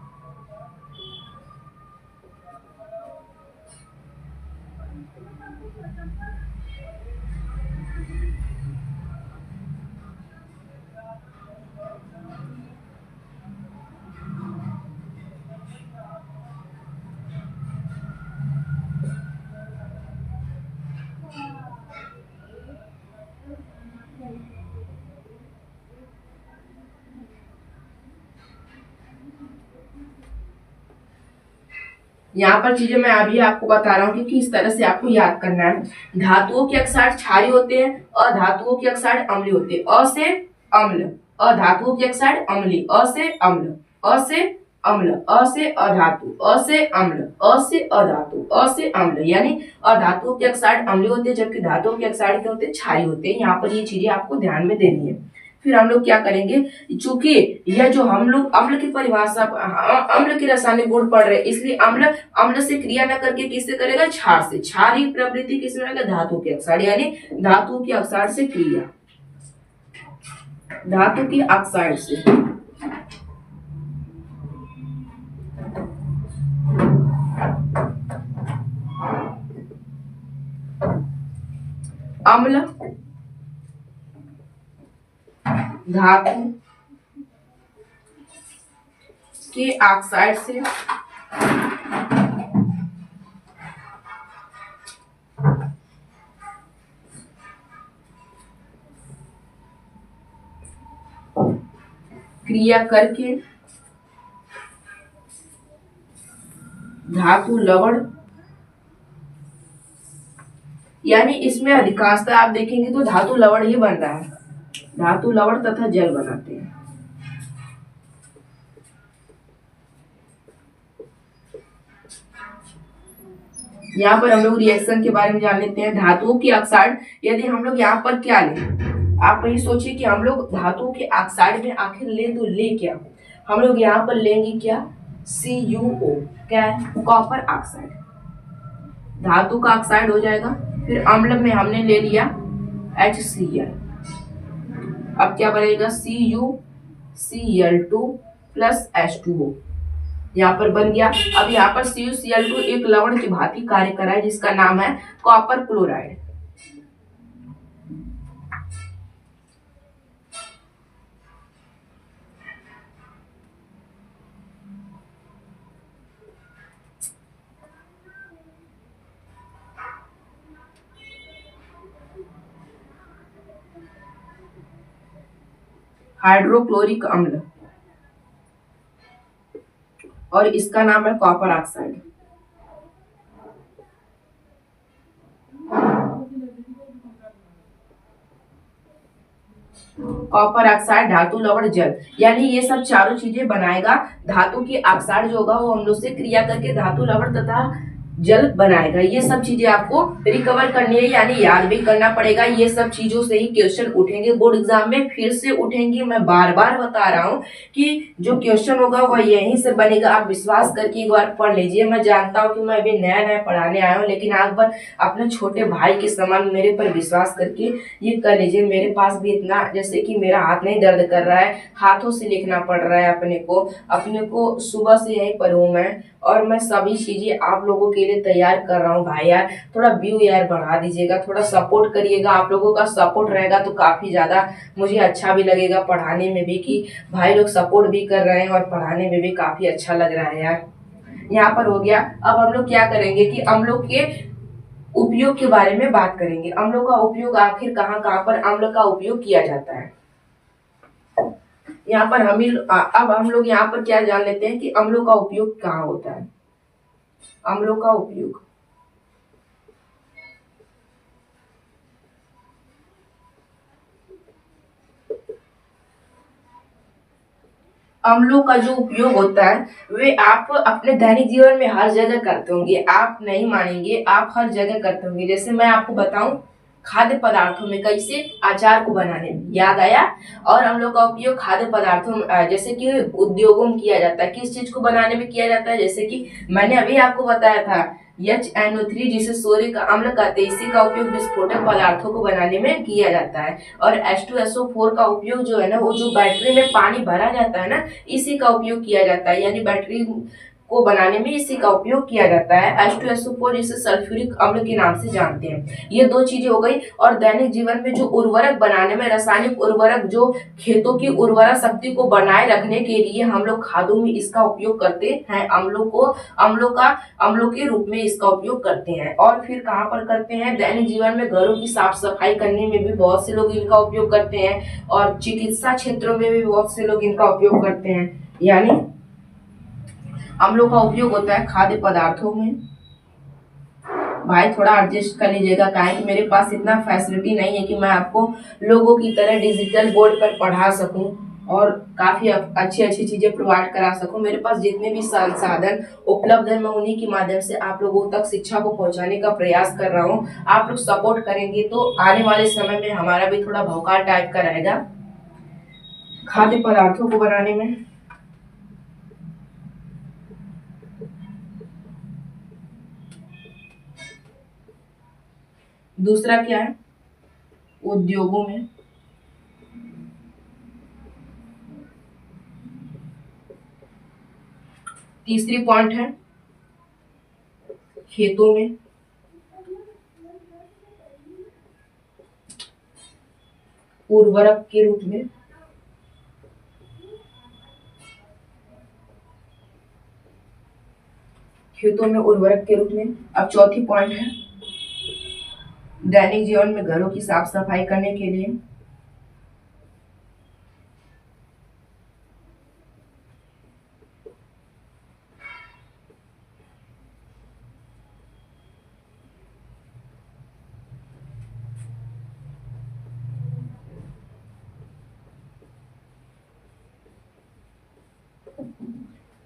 Speaker 1: यहाँ पर चीजें मैं अभी आपको बता रहा हूँ कि किस तरह से आपको याद करना है। धातुओं के ऑक्साइड क्षारीय होते हैं, अधातुओं के ऑक्साइड अम्लीय होते हैं। अ से अम्ल, अधातुओं के ऑक्साइड अम्लीय, अ से अम्ल, अ से अम्ल, अ से अधातु, अ से अम्ल, अ से अधातु, अ से अम्ल, यानी अधातुओं के ऑक्साइड अम्लीय होते हैं जबकि धातुओं के ऑक्साइड क्या होते हैं, क्षारीय होते हैं। यहाँ पर ये चीजें आपको ध्यान में देनी है। फिर हम लोग क्या करेंगे, चूंकि यह जो हम लोग अम्ल की परिभाषा, अम्ल के रासायनिक गुण पढ़ रहे हैं, इसलिए अम्ल अम्ल से क्रिया न करके किससे करेगा, क्षार से। क्षारीय प्रवृत्ति किसमें रहेगा, धातु के ऑक्साइड, यानी धातु के ऑक्साइड से क्रिया, धातु की ऑक्साइड से। अम्ल धातु के ऑक्साइड से क्रिया करके धातु लवण, यानी इसमें अधिकांशतः आप देखेंगे तो धातु लवण ही बन रहा है, धातु लवण तथा जल बनाते हैं। यहाँ पर हम लोग रिएक्शन के बारे में जान लेते हैं। धातुओं की ऑक्साइड, यदि हम लोग यहाँ पर क्या लें, आप ये सोचिए कि हम लोग धातुओं के ऑक्साइड में आखिर ले तो ले क्या, हम लोग यहाँ पर लेंगे क्या, CuO, क्या है, कॉपर ऑक्साइड, धातु का ऑक्साइड हो जाएगा। फिर अम्ल में हमने ले लिया HCl, अब क्या बनेगा, CuCl2 प्लस H2O, यहाँ पर बन गया। अब यहाँ पर CuCl2 एक लवण की भांति कार्य कर रहा है जिसका नाम है कॉपर क्लोराइड। हाइड्रोक्लोरिक अम्ल, और इसका नाम है कॉपर ऑक्साइड। कॉपर ऑक्साइड, धातु लवण, जल, यानी ये सब चारों चीजें बनाएगा। धातु की ऑक्साइड जो होगा वो हम लोग से क्रिया करके धातु लवण तथा जल बनाएगा। ये सब चीजें आपको रिकवर करनी है, यानी याद भी करना पड़ेगा। ये सब चीजों से ही क्वेश्चन उठेंगे बोर्ड एग्जाम में, फिर से उठेंगे। मैं बार बार बता रहा हूँ कि जो क्वेश्चन होगा वह यहीं से बनेगा। आप विश्वास करके एक बार पढ़ लीजिए। मैं जानता हूँ कि मैं अभी नया नया पढ़ाने आया हूँ, लेकिन आप बार अपने छोटे भाई के समान मेरे पर विश्वास करके ये कर लीजिए। मेरे पास भी इतना, जैसे कि मेरा हाथ नहीं दर्द कर रहा है, हाथों से लिखना पड़ रहा है अपने को सुबह से यहीं पर हूँ मैं, और मैं सभी चीजें आप लोगों के लिए तैयार कर रहा हूँ। भाई यार थोड़ा व्यू यार बढ़ा दीजिएगा, थोड़ा सपोर्ट करिएगा। आप लोगों का सपोर्ट रहेगा तो काफी ज्यादा मुझे अच्छा भी लगेगा पढ़ाने में भी, कि भाई लोग सपोर्ट भी कर रहे हैं और पढ़ाने में भी काफी अच्छा लग रहा है यार। यहाँ पर हो गया। अब हम लोग क्या करेंगे कि अम्लों के उपयोग के बारे में बात करेंगे। अम्लों का उपयोग आखिर कहाँ कहाँ पर अम्ल का उपयोग किया जाता है। यहाँ पर अब हम लोग यहाँ पर क्या जान लेते हैं कि अम्लों का उपयोग कहाँ होता है। अम्लों का उपयोग, अम्लों का जो उपयोग होता है वे आप अपने दैनिक जीवन में हर जगह करते होंगे। आप नहीं मानेंगे, आप हर जगह करते होंगे। जैसे मैं आपको बताऊं, खाद्य पदार्थों में, कैसे, अचार को बनाने में, याद आया। और हम लोग का उपयोग खाद्य पदार्थों में, जैसे कि उद्योगों में किया जाता है। किस चीज को बनाने में किया जाता है, जैसे कि मैंने अभी आपको बताया था HNO3 जिसे सोडिक का अम्ल कहते हैं, इसी का उपयोग विस्फोटक पदार्थों को बनाने में किया जाता है। और H2SO4 का उपयोग जो है ना, वो जो बैटरी में पानी भरा जाता है ना, इसी का उपयोग किया जाता है, यानी बैटरी को बनाने में इसी का उपयोग किया जाता है। H2SO4 जिसे सल्फ्यूरिक अम्ल के नाम से जानते हैं। ये दो चीजें हो गई। और दैनिक जीवन में जो उर्वरक बनाने में, रासायनिक उर्वरक जो खेतों की उर्वरा शक्ति को बनाए रखने के लिए हम लोग खादों में इसका उपयोग करते हैं। अम्लों के रूप में इसका उपयोग करते हैं। और फिर कहाँ पर करते हैं, दैनिक जीवन में घरों की साफ सफाई करने में भी बहुत से लोग इनका उपयोग करते हैं, और चिकित्सा क्षेत्रों में भी बहुत से लोग इनका उपयोग करते हैं। यानी अम्लों का उपयोग होता है खाद्य पदार्थों में। भाई थोड़ा एडजस्ट कर लीजिएगा, काहे कि मेरे पास इतना फैसिलिटी नहीं है कि मैं आपको लोगों की तरह डिजिटल बोर्ड पर पढ़ा सकूं और काफी अच्छी अच्छी चीजें प्रोवाइड करा सकूं। मेरे पास जितने भी संसाधन उपलब्ध है, मैं उन्हीं के माध्यम से आप लोगों तक शिक्षा को पहुंचाने का प्रयास कर रहा हूं। आप लोग सपोर्ट करेंगे तो आने वाले समय में हमारा भी थोड़ा भौकाल टाइप का रहेगा खाद्य पदार्थों को बनाने में। दूसरा क्या है, उद्योगों में। तीसरी पॉइंट है खेतों में। उर्वरक के रूप में। खेतों में उर्वरक के रूप में। अब चौथी पॉइंट है दैनिक जीवन में घरों की साफ सफाई करने के लिए।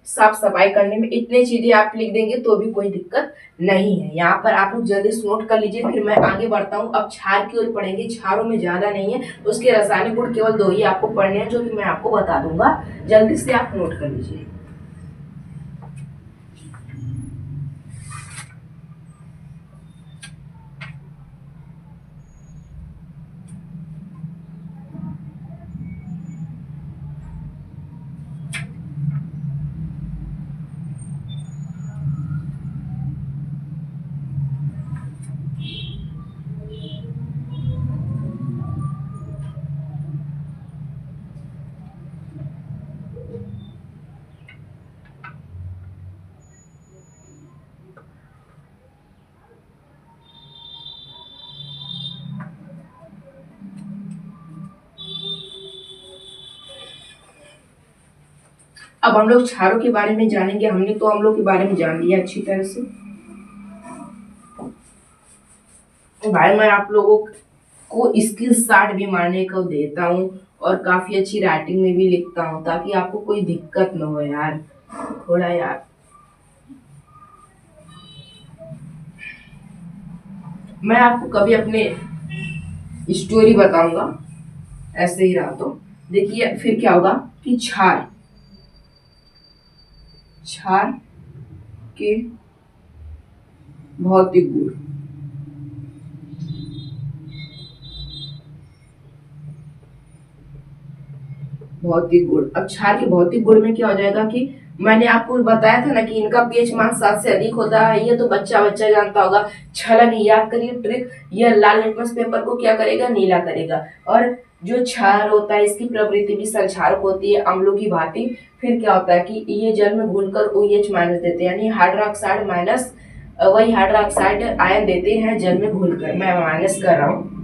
Speaker 1: साफ सफाई करने में, इतने चीजें आप लिख देंगे तो भी कोई दिक्कत नहीं है। यहाँ पर आप लोग जल्दी से नोट कर लीजिए, फिर मैं आगे बढ़ता हूँ। अब क्षार की ओर पढ़ेंगे। क्षारों में ज्यादा नहीं है, उसके रासायनिक गुण केवल 2 ही आपको पढ़ने हैं, जो कि मैं आपको बता दूंगा। जल्दी से आप नोट कर लीजिए। अब हम लोग क्षारों के बारे में जानेंगे। हमने तो अम्लों के बारे में जान लिया अच्छी तरह से। तो भाई मैं आप लोगों को स्किल शार्ट भी मारने को देता हूँ और काफी अच्छी राइटिंग में भी लिखता हूँ, ताकि आपको कोई दिक्कत न हो यार। थोड़ा यार मैं आपको कभी अपने स्टोरी बताऊंगा, ऐसे ही रहा तो देखिए फिर क्या होगा कि क्षार क्षार के भौतिक गुण। भौतिक गुण, अब क्षार के भौतिक गुण में क्या हो जाएगा कि मैंने आपको बताया था ना कि इनका पीएच मान 7 से अधिक होता है। ये तो बच्चा बच्चा जानता होगा। छलन, याद करिए ट्रिक। यह लाल लिटमस पेपर को क्या करेगा, नीला करेगा। और जो क्षार होता है इसकी प्रवृत्ति भी संक्षारक होती है, अम्लों की भांति। फिर क्या होता है कि ये जल में घुलकर OH माइनस देते हैं, यानी हाइड्रोक्साइड माइनस, वही हाइड्रोक्साइड आयन देते हैं जल में घुलकर। मैं माइनस कर रहा हूँ,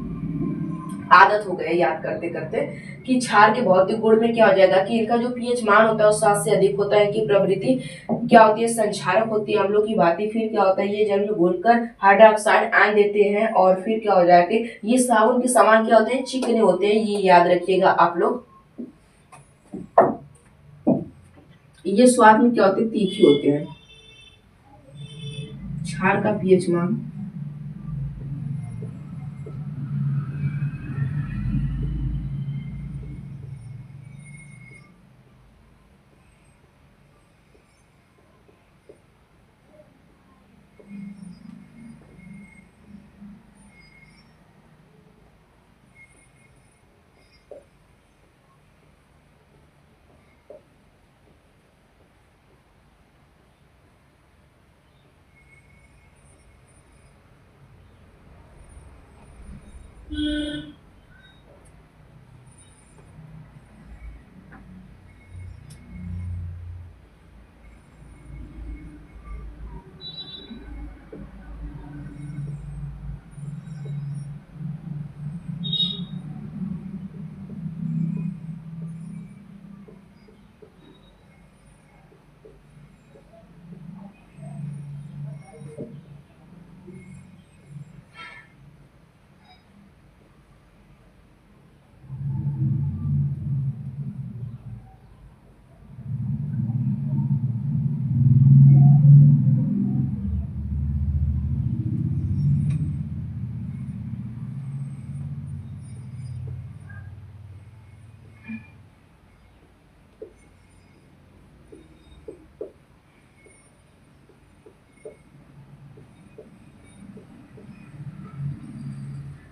Speaker 1: आदत हो गई याद करते करते। कि क्षार के भौतिक गुण में क्या हो जाएगा कि इनका जो पीएच मान होता है वो 7 से अधिक होता है। इनकी प्रवृत्ति क्या होती है, संक्षारक होती है, अम्लों की भांति। फिर क्या होता है, ये जल में घुलकर हाइड्रोक्साइड आयन देते हैं। और फिर क्या हो जाएगा, ये साबुन के समान क्या होते हैं, चिकने होते हैं। ये याद रखिएगा आप लोग। ये स्वाद में क्या होते हैं, तीखे होते हैं। क्षार का पीएच मान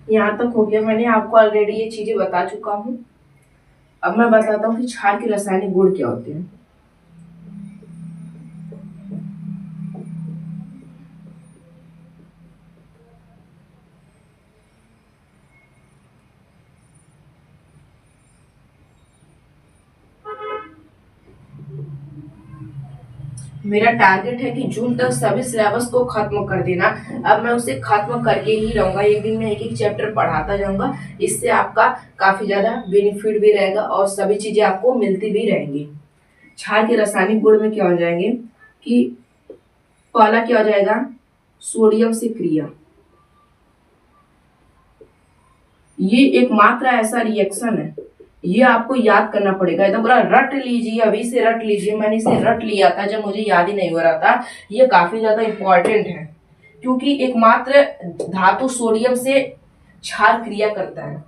Speaker 1: यहाँ तक हो गया। मैंने आपको ऑलरेडी ये चीजें बता चुका हूँ। अब मैं बताता हूँ कि क्षार के रासायनिक गुण क्या होते हैं। मेरा टारगेट है कि जून तक सभी सिलेबस को खत्म कर देना। अब मैं उसे खत्म करके ही रहूंगा। एक दिन में एक एक चैप्टर पढ़ाता जाऊंगा। इससे आपका काफी ज्यादा बेनिफिट भी रहेगा और सभी चीजें आपको मिलती भी रहेंगी। क्षार के रासायनिक गुण में क्या हो जाएंगे कि पहला क्या हो जाएगा, सोडियम से क्रिया। ये एकमात्र ऐसा रिएक्शन है ये आपको याद करना पड़ेगा, एकदम पूरा रट लीजिए, अभी से रट लीजिए। मैंने इसे रट लिया था जब मुझे याद ही नहीं हो रहा था। ये काफी ज्यादा इंपॉर्टेंट है क्योंकि एकमात्र धातु सोडियम से क्षार क्रिया करता है।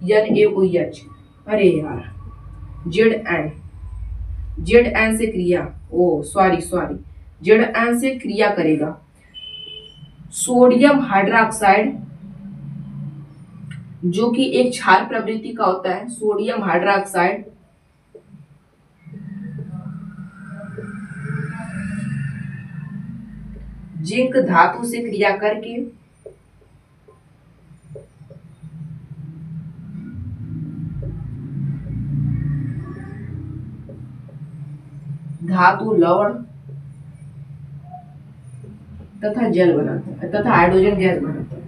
Speaker 1: NaOH, अरे यार, Zn, Zn से क्रिया, ओ सॉरी, Zn से क्रिया करेगा सोडियम हाइड्रोक्साइड, जो कि एक क्षार प्रवृत्ति का होता है। सोडियम हाइड्रोक्साइड जिंक धातु से क्रिया करके धातु लवण तथा जल बनाता है तथा हाइड्रोजन गैस बनाता है।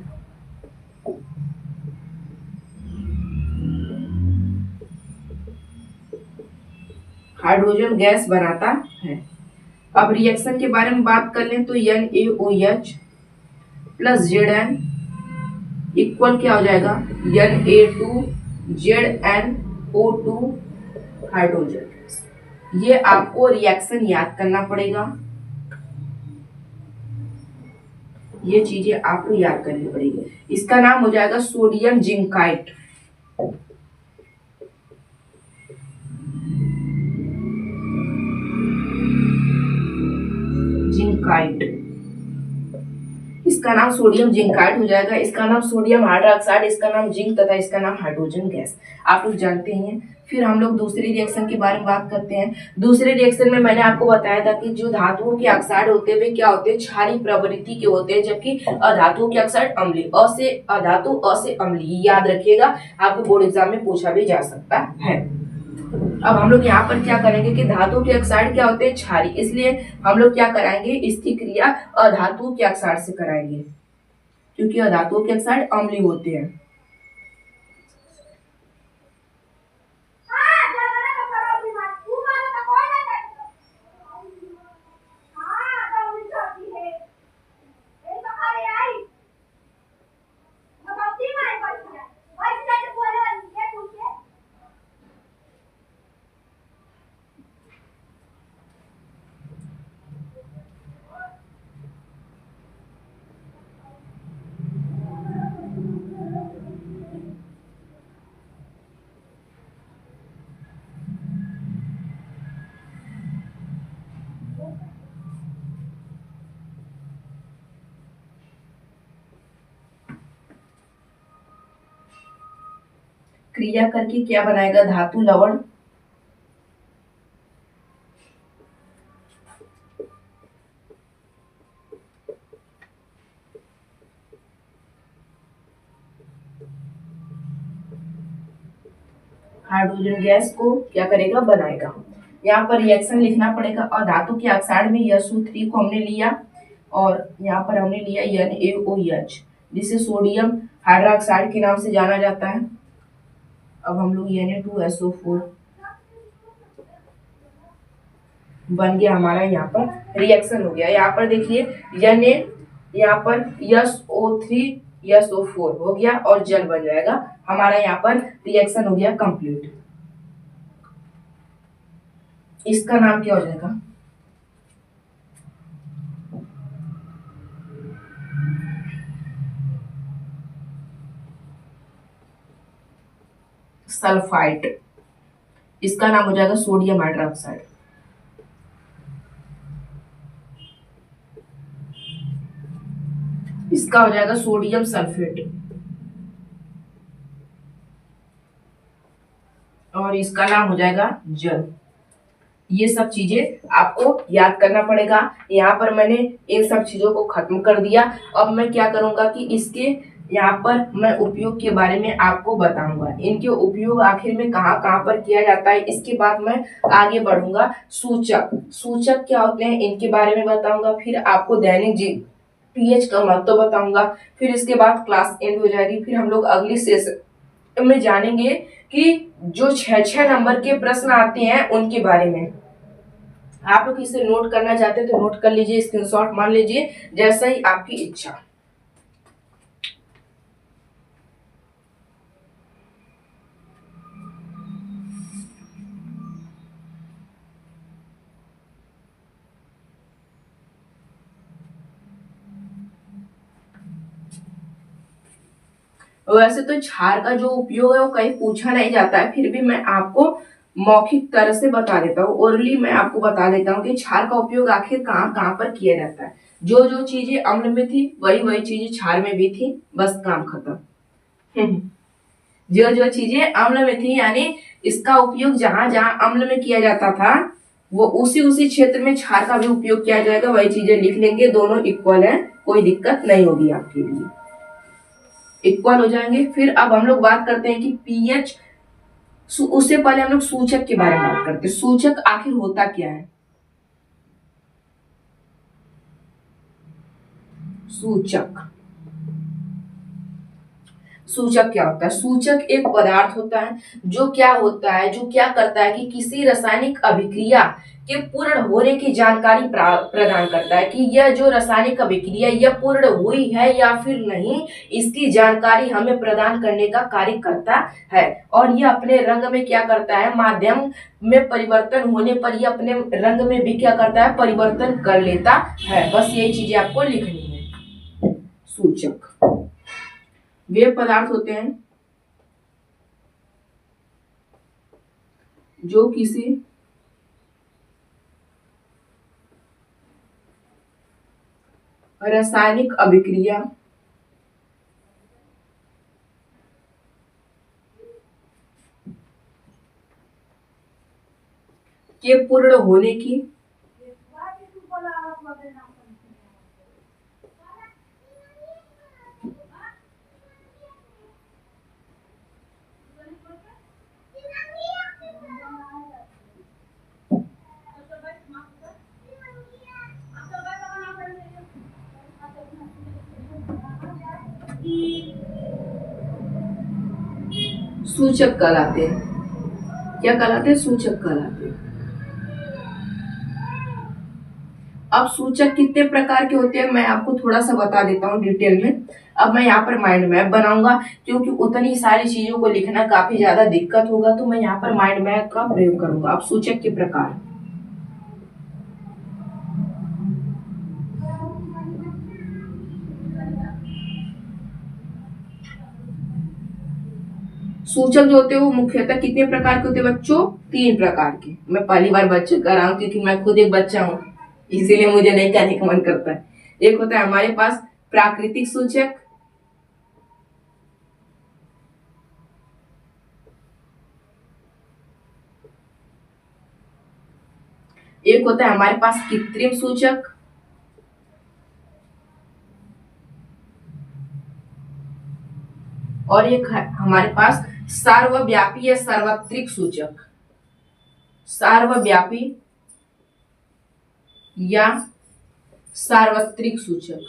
Speaker 1: हाइड्रोजन गैस बनाता है। अब रिएक्शन के बारे में बात कर लें तो NaOH प्लस Zn इक्वल क्या हो जाएगा, Na2ZnO2 हाइड्रोजन गैस। ये आपको रिएक्शन याद करना पड़ेगा, ये चीजें आपको याद करनी पड़ेगी। इसका नाम हो जाएगा सोडियम जिंकाइट। इसका नाम सोडियम जिंकाइट हो जाएगा। इसका नाम सोडियम हाइड्रोक्साइड, इसका नाम जिंक तथा इसका नाम हाइड्रोजन गैस। आप लोग जानते ही हैं। फिर हम लोग दूसरे रिएक्शन के बारे में बात करते हैं। दूसरे रिएक्शन में मैंने आपको बताया था कि जो धातुओं के ऑक्साइड होते हैं वे क्या होते हैं, क्षारीय प्रवृत्ति के होते हैं, जबकि अधातुओं के ऑक्साइड अम्लीय। अ से अधातु, अ से अम्लीय, याद रखिएगा, आपको बोर्ड एग्जाम में पूछा भी जा सकता है। अब हम लोग यहाँ पर क्या करेंगे कि धातु के ऑक्साइड क्या होते हैं, क्षारीय, इसलिए हम लोग क्या कराएंगे, इसकी क्रिया अधातु के ऑक्साइड से कराएंगे क्योंकि अधातुओं के ऑक्साइड अम्लीय होते हैं। क्रिया करके क्या बनाएगा, धातु लवण हाइड्रोजन गैस को क्या करेगा, बनाएगा। यहाँ पर रिएक्शन लिखना पड़ेगा। और धातु के ऑक्साइड में SO3 को हमने लिया और यहाँ पर हमने लिया NaOH, जिसे सोडियम हाइड्रोक्साइड के नाम से जाना जाता है। अब हम लोग Na2SO4 बन गया हमारा, यहाँ पर रिएक्शन हो गया। यहाँ पर देखिए यहाँ पर SO3SO4 हो गया और जल बन जाएगा हमारा। यहाँ पर रिएक्शन हो गया कंप्लीट। इसका नाम क्या हो जाएगा, सल्फाइड। इसका नाम हो जाएगा सोडियम हाइड्रोक्साइड। इसका हो जाएगा सोडियम सल्फेट और इसका नाम हो जाएगा जल। ये सब चीजें आपको याद करना पड़ेगा। यहाँ पर मैंने इन सब चीजों को खत्म कर दिया। अब मैं क्या करूंगा कि इसके यहाँ पर मैं उपयोग के बारे में आपको बताऊंगा। इनके उपयोग आखिर में कहाँ कहाँ पर किया जाता है, इसके बाद मैं आगे बढ़ूंगा। सूचक क्या होते हैं इनके बारे में बताऊंगा। फिर आपको दैनिक पीएच का महत्व बताऊंगा। फिर इसके बाद क्लास एंड हो जाएगी। फिर हम लोग अगली सेशन में जानेंगे कि जो 6 नंबर के प्रश्न आते हैं उनके बारे में। आप लोग इसे नोट करना चाहते हैं तो नोट कर लीजिए, स्क्रीनशॉट मान लीजिए, जैसा ही आपकी इच्छा। वैसे तो क्षार का जो उपयोग है वो कहीं पूछा नहीं जाता है, फिर भी मैं आपको मौखिक तरह से बता देता हूँ, ओरली मैं आपको बता देता हूँ कि क्षार का उपयोग आखिर कहाँ कहाँ पर किया जाता है। जो जो चीजें अम्ल में थी वही वही चीजें क्षार में भी थी, बस काम खत्म। जो जो चीजें अम्ल में थी यानी इसका उपयोग जहां जहां अम्ल में किया जाता था वो उसी उसी क्षेत्र में क्षार का भी उपयोग किया जाएगा, वही चीजें लिख लेंगे, दोनों इक्वल है, कोई दिक्कत नहीं होगी आपके लिए, इक्वल हो जाएंगे। फिर अब हम लोग बात करते हैं कि पीएच, उससे पहले हम लोग सूचक के बारे में बात करते हैं। सूचक आखिर होता क्या है? सूचक, सूचक क्या होता है? सूचक एक पदार्थ होता है जो क्या होता है, जो क्या करता है कि किसी रासायनिक अभिक्रिया के पूर्ण होने की जानकारी प्रदान करता है कि यह जो रासायनिक अभिक्रिया यह पूर्ण हुई है या फिर नहीं, इसकी जानकारी हमें प्रदान करने का कार्य करता है। और यह अपने रंग में क्या करता है, माध्यम में परिवर्तन होने पर यह अपने रंग में भी क्या करता है, परिवर्तन कर लेता है। बस यही चीजें आपको लिखनी है। सूचक वे पदार्थ होते हैं जो किसी रासायनिक अभिक्रिया के पूर्ण होने की सूचक कहलाते हैं। क्या कहलाते हैं? सूचक कहलाते हैं। अब सूचक कितने प्रकार के होते हैं मैं आपको थोड़ा सा बता देता हूँ डिटेल में। अब मैं यहाँ पर माइंड मैप बनाऊंगा क्योंकि उतनी सारी चीजों को लिखना काफी ज्यादा दिक्कत होगा, तो मैं यहाँ पर माइंड मैप का प्रयोग करूंगा। अब सूचक के प्रकार, सूचक जो होते हैं वो मुख्यतः कितने प्रकार के होते हैं बच्चों? 3 प्रकार के। मैं पहली बार बच्चे कर रहा हूँ क्योंकि मैं खुद एक बच्चा हूँ, इसीलिए मुझे नहीं कहने का मन करता है। एक होता है हमारे पास प्राकृतिक सूचक, एक होता है हमारे पास कृत्रिम सूचक, और एक है हमारे पास सार्वव्यापी या सार्वत्रिक सूचक। सार्वव्यापी या सार्वत्रिक सूचक,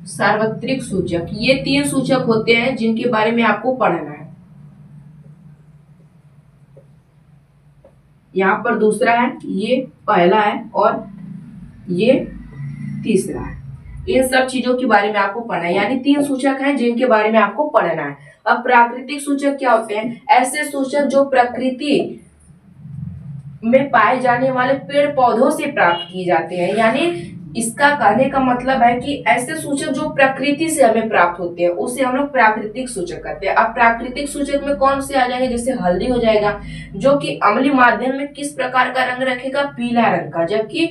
Speaker 1: सार्वत्रिक सूचक, ये 3 सूचक होते हैं जिनके बारे में आपको पढ़ना है। यहाँ पर दूसरा है, ये पहला है और ये तीसरा है। इन सब चीजों के बारे में आपको पढ़ना है, यानी 3 सूचक हैं जिनके बारे में आपको पढ़ना है। अब प्राकृतिक सूचक क्या होते हैं? ऐसे सूचक जो प्रकृति में पाए जाने वाले पेड़ पौधों से प्राप्त किए जाते हैं। यानी इसका कहने का मतलब है कि ऐसे सूचक जो प्रकृति से हमें प्राप्त होते हैं उसे हम लोग प्राकृतिक सूचक कहते हैं। अब प्राकृतिक सूचक में कौन से आ जाएंगे? जैसे हल्दी हो जाएगा जो कि अम्लीय माध्यम में किस प्रकार का रंग रखेगा? पीला रंग का, जबकि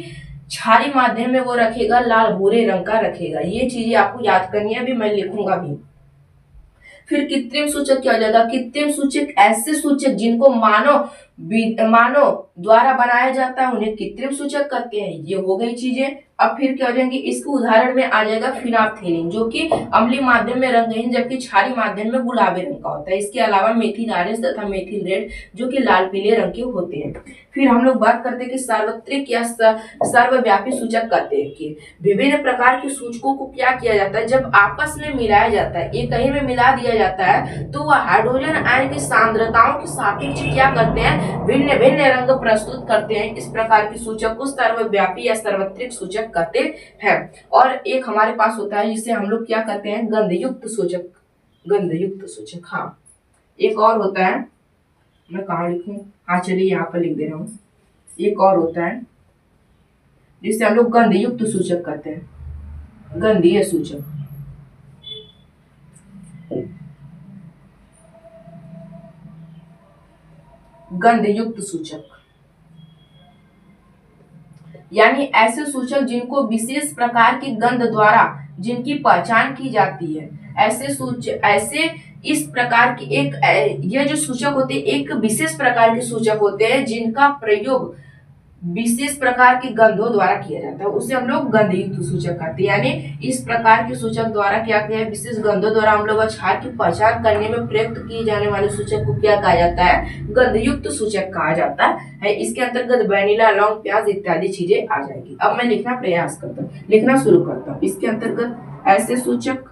Speaker 1: क्षारीय माध्यम में वो रखेगा लाल भूरे रंग का रखेगा। ये चीजें आपको याद करनी है, अभी मैं लिखूंगा भी। फिर कृत्रिम सूचक क्या हो जाएगा? कृत्रिम सूचक ऐसे सूचक जिनको मानव द्वारा बनाया जाता है उन्हें कृत्रिम सूचक कहते हैं। ये हो गई चीजें। अब फिर क्या हो जाएंगे? इसके उदाहरण में आ जाएगा फिनाप्थेलिन जो कि अम्लीय माध्यम में रंगहीन जबकि क्षारीय माध्यम में गुलाबी रंग का होता है। इसके अलावा मेथिल ऑरेंज तथा मेथिल रेड जो कि लाल पीले रंग के होते हैं। फिर हम लोग बात करते हैं कि सार्वत्रिक या सर्वव्यापी सूचक कहते हैं कि विभिन्न प्रकार के सूचकों को क्या किया जाता है, जब आपस में मिलाया जाता है, एक कहीं में मिला दिया जाता है तो वह हाइड्रोजन आयन की सांद्रताओं के सापेक्ष क्या करते हैं? भिन्न भिन्न रंग प्रस्तुत करते हैं। इस प्रकार के सूचक को सर्वव्यापी या सर्वत्रिक सूचक कहते हैं। और एक हमारे पास होता है जिसे हम लोग क्या कहते हैं? गंधयुक्त सूचक। गंधयुक्त सूचक, हाँ। एक और होता है, मैं कहाँ लिखूं? हाँ चलिए यहाँ पर लिख दे रहा हूँ। एक और होता है जिसे हम लोग गंधयुक्त सूचक कहते हैं, गंधीय सूचक। गंधयुक्त सूचक, यानी ऐसे सूचक जिनको विशेष प्रकार की गंध द्वारा जिनकी पहचान की जाती है। ऐसे इस प्रकार की यह जो सूचक होते हैं एक विशेष प्रकार के सूचक होते हैं जिनका प्रयोग विशेष प्रकार की गंधों द्वारा किया जाता है, उसे हम लोग गंधयुक्त सूचक कहते हैं। यानी इस प्रकार के सूचक द्वारा क्या किया है, विशेष गंधों द्वारा हम लोग अक्षार की पहचान करने में प्रयुक्त किए जाने वाले सूचक को क्या कहा जाता है, गंधयुक्त सूचक कहा जाता है। इसके अंतर्गत वैनिला, लौंग, प्याज इत्यादि चीजें आ जाएगी। अब मैं लिखना प्रयास करता हूँ, लिखना शुरू करता हूँ। इसके अंतर्गत ऐसे सूचक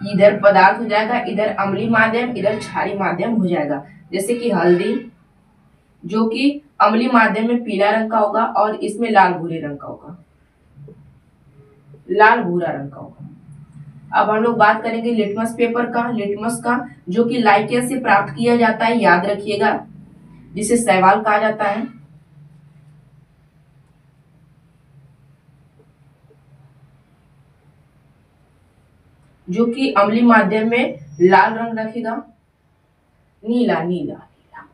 Speaker 1: इधर पदार्थ हो जाएगा, इधर अम्लीय माध्यम, इधर क्षारीय माध्यम हो जाएगा। जैसे कि हल्दी जो कि अम्लीय माध्यम में पीला रंग का होगा और इसमें लाल भूरे रंग का होगा, लाल भूरा रंग का होगा। अब हम लोग बात करेंगे लिटमस पेपर का, लिटमस का जो कि लाइकेन से प्राप्त किया जाता है, याद रखिएगा, जिसे शैवाल कहा जाता है। जो कि अम्लीय माध्यम में लाल रंग रखेगा, नीला नीला नीला,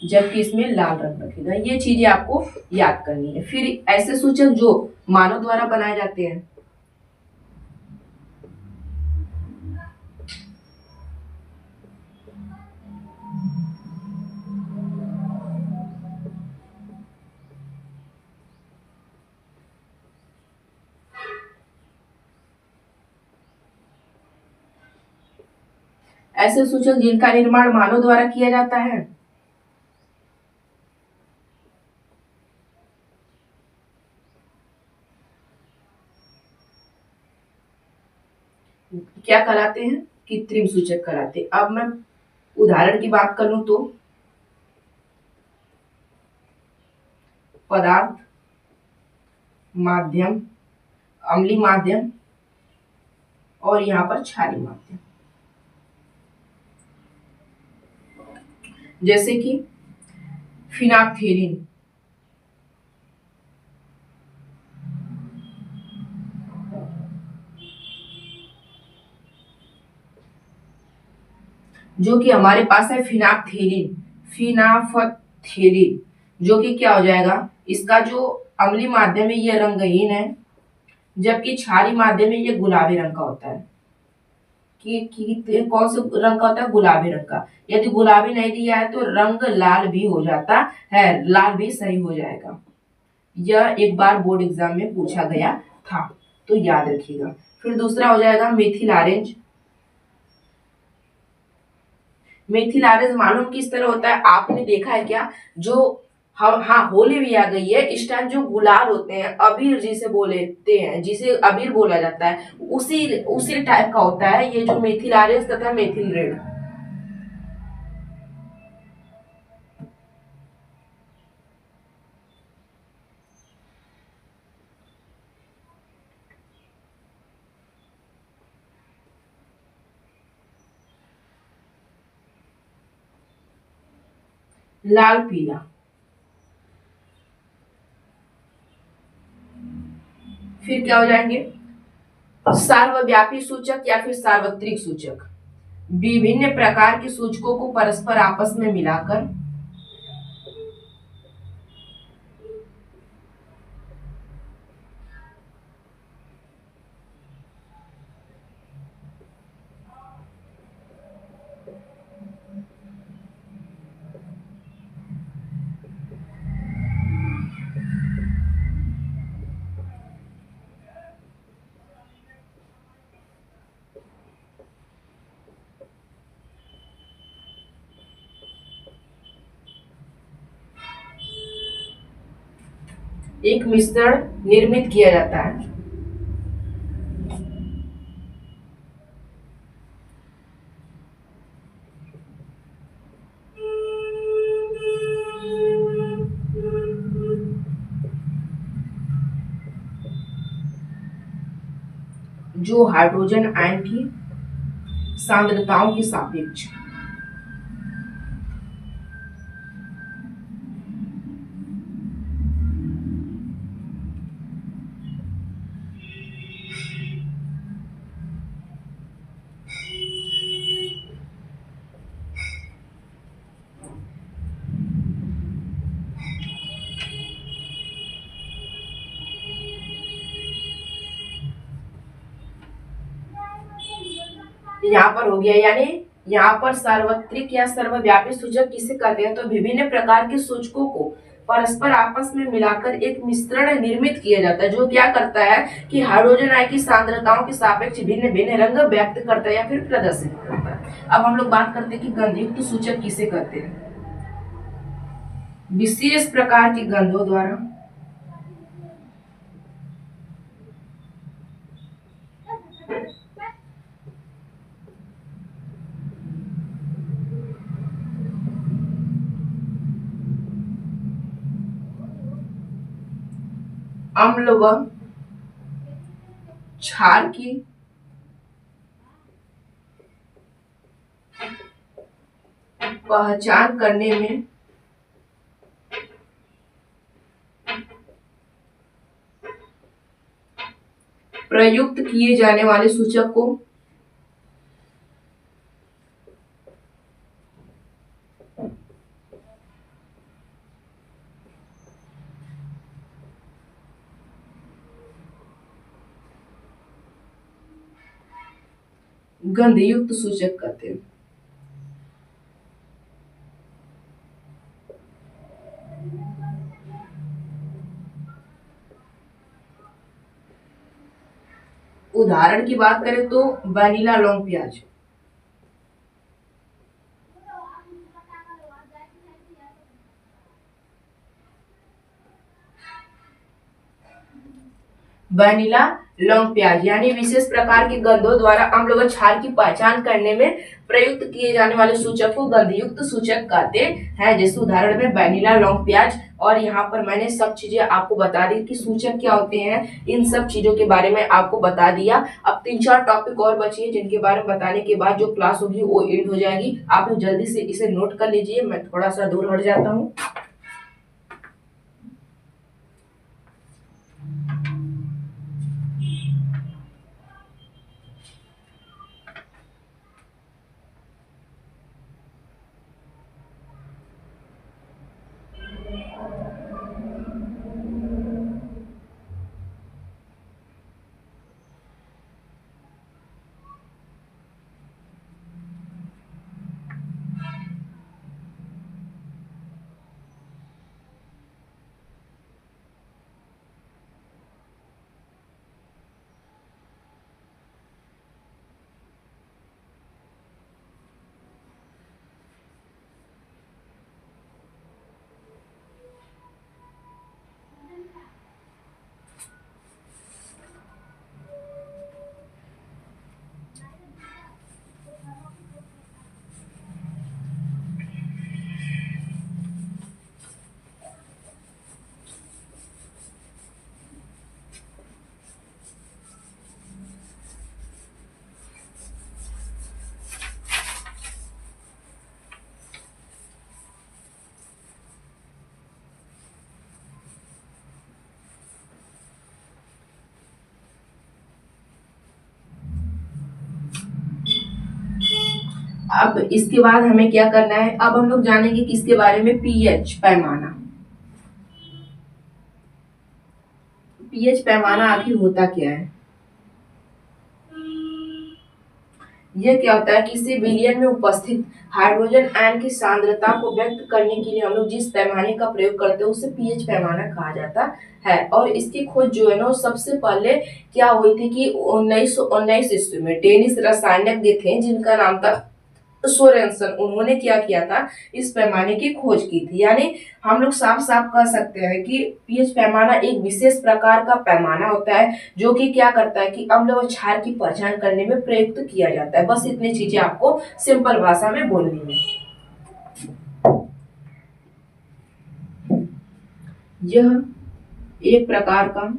Speaker 1: जबकि इसमें लाल रंग रखेगा। ये चीजें आपको याद करनी है। फिर ऐसे सूचक जो मानव द्वारा बनाए जाते हैं, ऐसे सूचक जिनका निर्माण मानव द्वारा किया जाता है, क्या कहलाते हैं, कृत्रिम सूचक कहलाते हैं। अब मैं उदाहरण की बात करूं तो पदार्थ, माध्यम, अम्लीय माध्यम और यहां पर क्षारीय माध्यम। जैसे कि फिनाप्थेलिन, जो कि हमारे पास है फिनाप्थेलिन, फिनाफ्थेलिन, जो कि क्या हो जाएगा, इसका जो अम्लीय माध्यम है ये रंगहीन है, जबकि क्षारीय माध्यम में ये गुलाबी रंग का होता है। कि कौन से रंग का होता है, गुलाबी रंग का। यदि गुलाबी नहीं दिया है तो रंग लाल भी हो जाता है, लाल भी सही हो जाएगा। यह एक बार बोर्ड एग्जाम में पूछा गया था, तो याद रखिएगा। फिर दूसरा हो जाएगा मेथिल ऑरेंज। मेथिल ऑरेंज मालूम किस तरह होता है, आपने देखा है क्या, जो हाँ होली भी आ गई है, इस टाइम जो गुलाल होते हैं, अबीर जिसे बोलते हैं, जिसे अबीर बोला जाता है, उसी उसी टाइप का होता है ये जो मेथिल ऑरेंज तथा मेथिल रेड। लाल पीला। फिर क्या हो जाएंगे, सार्वव्यापी सूचक या फिर सार्वत्रिक सूचक। विभिन्न प्रकार के सूचकों को परस्पर आपस में मिलाकर एक मिश्रण निर्मित किया जाता है। जो हाइड्रोजन आयन की सांद्रताओं के सापेक्ष यहाँ पर हो गया। यानी यहाँ पर सार्वत्रिक या सर्वव्यापी सूचक किसे कहते हैं? तो विभिन्न प्रकार के सूचकों को परस्पर आपस में मिलाकर एक मिश्रण निर्मित किया जाता है, जो क्या करता है कि हाइड्रोजन आयन की सांद्रताओं के सापेक्ष भिन्न भिन्न रंग व्यक्त करता है या फिर प्रदर्शित करता है। अब हम लोग बात करते हैं कि गंधयुक्त सूचक किसे कहते हैं। विशेष प्रकार की गंधों द्वारा अम्ल व क्षार की पहचान करने में प्रयुक्त किए जाने वाले सूचक को गंधयुक्त सूचक कहते हैं। उदाहरण की बात करें तो वैनिला लौंग प्याज। वैनिला लौंग प्याज यानी विशेष प्रकार के गंधों द्वारा अम्ल व क्षार की पहचान करने में प्रयुक्त किए जाने वाले सूचक को गंधयुक्त सूचक कहते हैं। जैसे उदाहरण में वैनिला लौंग प्याज। और यहाँ पर मैंने सब चीजें आपको बता दी कि सूचक क्या होते हैं, इन सब चीजों के बारे में आपको बता दिया। अब 3-4 टॉपिक और बचे हैं जिनके बारे में बताने के बाद जो क्लास होगी वो एंड हो जाएगी। आप लोग जल्दी से इसे नोट कर लीजिए। मैं थोड़ा सा दूर हट जाता हूँ। अब इसके बाद हमें क्या करना है, अब हम लोग जानेंगे किसके बारे में, पीएच पैमाना। पीएच पैमाना आखिर होता क्या है? यह क्या होता है, किसी विलयन में उपस्थित हाइड्रोजन आयन की सांद्रता को व्यक्त करने के लिए हम लोग जिस पैमाने का प्रयोग करते हैं उसे पीएच पैमाना कहा जाता है। और इसकी खोज जो है ना सबसे पहले क्या हुई थी कि 1919 ईस्वी में डेनिश रसायनज्ञ थे जिनका नाम था सोरेनसन, उन्होंने क्या किया था, इस पैमाने की खोज की थी। यानी हम लोग साफ साफ कह सकते हैं कि पीएच पैमाना एक विशेष प्रकार का पैमाना होता है जो कि क्या करता है कि अम्ल व क्षार की पहचान करने में प्रयुक्त किया जाता है। बस इतनी चीजें आपको सिंपल भाषा में बोलनी है। यह एक प्रकार का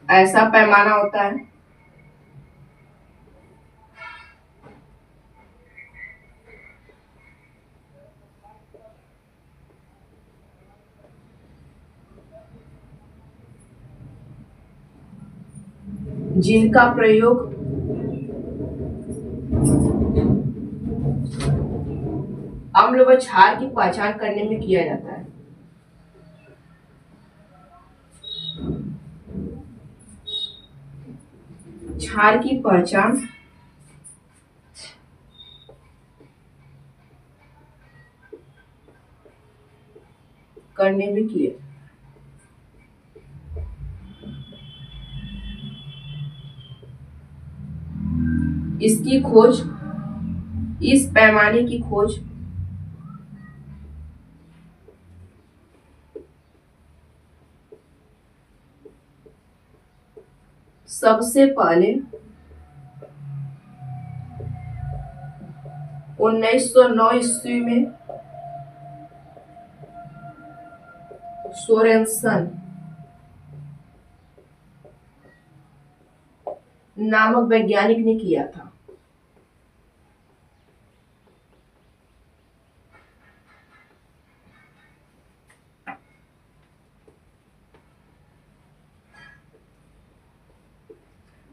Speaker 1: ऐसा पैमाना होता है जिनका प्रयोग अम्ल व क्षार की पहचान करने में किया जाता है। क्षार की पहचान करने में किया। इसकी खोज, इस पैमाने की खोज सबसे पहले 1909 ईस्वी में सोरेनसन नामक वैज्ञानिक ने किया था।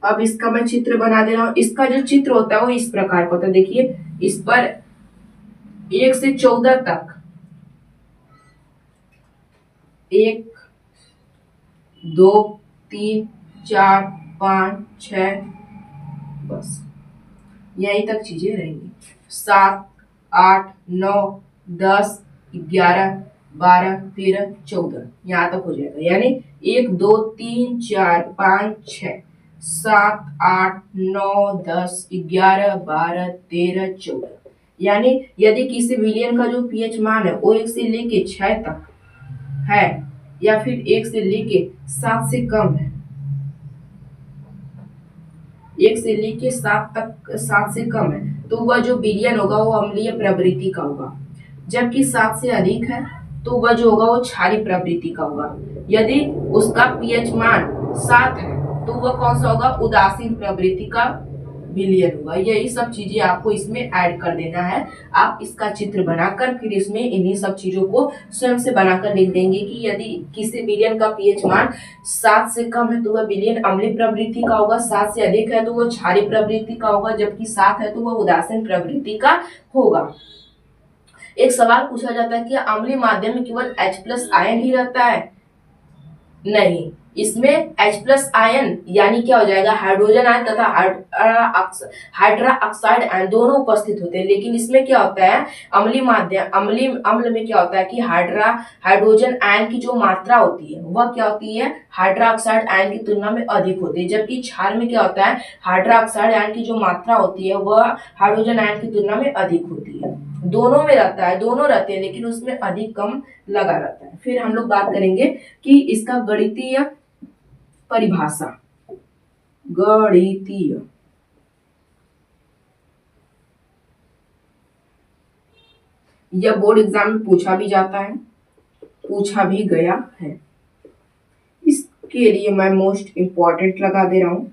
Speaker 1: अब इसका मैं चित्र बना दे रहा हूं। इसका जो चित्र होता है वो इस प्रकार का होता है। देखिए, इस पर 1 से 14 तक 1 2 3 4 5 6, बस यहीं तक चीजें रहेंगी। 7 8 9 10 11 12 13 14 यहाँ तक हो जाएगा। यानी 1 2 3 4 5 6 7 8 9 10 11 12 13 14। यानी यदि किसी विलयन का जो पीएच मान है वो 1 से लेके 6 तक है या फिर 1 से लेके 7 से कम है, 1 से लेके 7 तक, 7 से कम है, तो वह जो विलयन होगा वो अम्लीय प्रवृत्ति का होगा। जबकि 7 से अधिक है तो वह जो होगा वो क्षारीय प्रवृत्ति का होगा। यदि उसका पीएच मान 7 है तो वह कौन सा होगा, उदासीन प्रवृत्ति का विलयन होगा। यही सब चीजें आपको इसमें ऐड कर देना है। आप इसका चित्र बनाकर फिर इसमें इन्हीं सब चीजों को स्वयं से बनाकर लिख देंगे कि यदि किसी विलयन का पीएच मान 7 से कम है तो वह विलयन अम्लीय प्रवृत्ति का होगा, 7 से अधिक है तो वह क्षारीय प्रवृत्ति का होगा, जबकि 7 है तो वह उदासीन प्रवृत्ति का होगा। एक सवाल पूछा जाता है कि अम्लीय माध्यम में केवल H+ आयन ही रहता है? नहीं, इसमें H+ आयन यानी क्या हो जाएगा, हाइड्रोजन आयन तथा हाइड्रा ऑक्साइड आयन दोनों उपस्थित होते हैं। लेकिन इसमें क्या होता है, अम्लीय माध्यम, अम्लीय अम्ल में क्या होता है कि हाइड्रोजन आयन की जो मात्रा होती है वह क्या होती है, हाइड्रा ऑक्साइड आयन की तुलना में अधिक होती है। जबकि क्षार में क्या होता है, हाइड्रा ऑक्साइड आयन की जो मात्रा होती है वह हाइड्रोजन आयन की तुलना में अधिक होती है। दोनों में रहता है, दोनों रहते हैं, लेकिन उसमें अधिक कम लगा रहता है। फिर हम लोग बात करेंगे कि इसका गणितीय परिभाषा। गणितीय, यह बोर्ड एग्जाम में पूछा भी जाता है, पूछा भी गया है। इसके लिए मैं मोस्ट इंपॉर्टेंट लगा दे रहा हूं।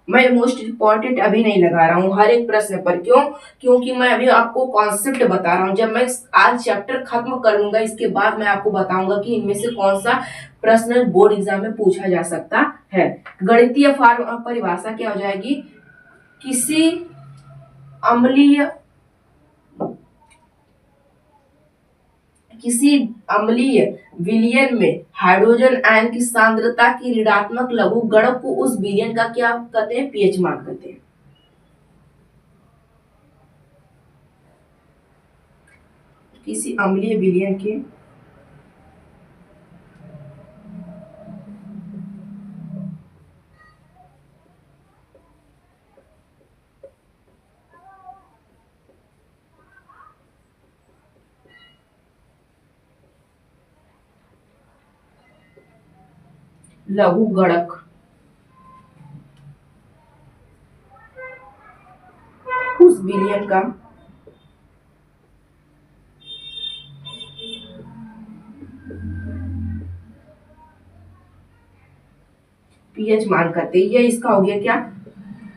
Speaker 1: मैं मोस्ट इंपॉर्टेंट अभी नहीं लगा रहा हूं हर एक प्रश्न पर। क्यों? क्योंकि मैं अभी आपको कॉन्सेप्ट बता रहा हूं। जब मैं आज चैप्टर खत्म कर लूंगा इसके बाद मैं आपको बताऊंगा कि इनमें से कौन सा प्रश्न बोर्ड एग्जाम में पूछा जा सकता है। गणितीय परिभाषा क्या हो जाएगी, किसी अम्लीय विलयन में हाइड्रोजन आयन की सांद्रता की ऋणात्मक लघुगणक को उस विलयन का क्या कहते हैं, पीएच मान कहते हैं। किसी अम्लीय विलयन के लघु गणक उस विलयन का पीएच मान करते हैं। यह इसका हो गया क्या,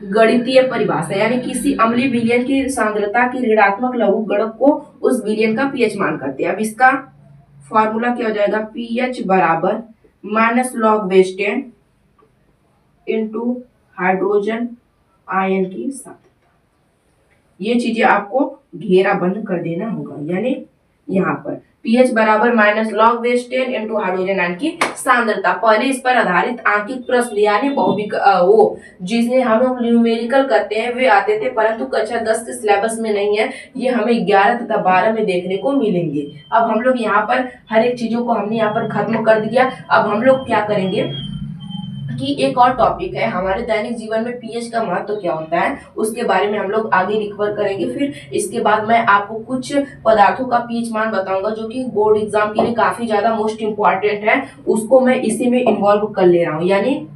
Speaker 1: गणितीय परिभाषा, यानी किसी अम्लीय विलयन की सांद्रता की ऋणात्मक लघु गणक को उस विलयन का पीएच मान करते हैं। अब इसका फॉर्मूला क्या हो जाएगा, पीएच बराबर माइनस लॉग वेस्टेन इंटू हाइड्रोजन आयन की सांद्रता। ये चीजें आपको घेरा बंद कर देना होगा, यानी यहाँ पर pH बराबर minus log base 10 into hydrogen ion की सांद्रता। पहले इस पर आधारित आंकिक प्रश्न यानी वो जिसे हम लोग न्यूमेरिकल करते हैं वे आते थे, परंतु कक्षा 10 के सिलेबस में नहीं है। ये हमें 11 तथा 12 में देखने को मिलेंगे। अब हम लोग यहाँ पर हर एक चीजों को हमने यहाँ पर खत्म कर दिया। अब हम लोग क्या करेंगे कि एक और टॉपिक है हमारे दैनिक जीवन में पीएच का महत्व क्या होता है, उसके बारे में हम लोग आगे रिकवर करेंगे। फिर इसके बाद मैं आपको कुछ पदार्थों का पीएच मान बताऊंगा जो कि बोर्ड एग्जाम के लिए काफी ज्यादा मोस्ट इंपॉर्टेंट है, उसको मैं इसी में इन्वॉल्व कर ले रहा हूँ। यानी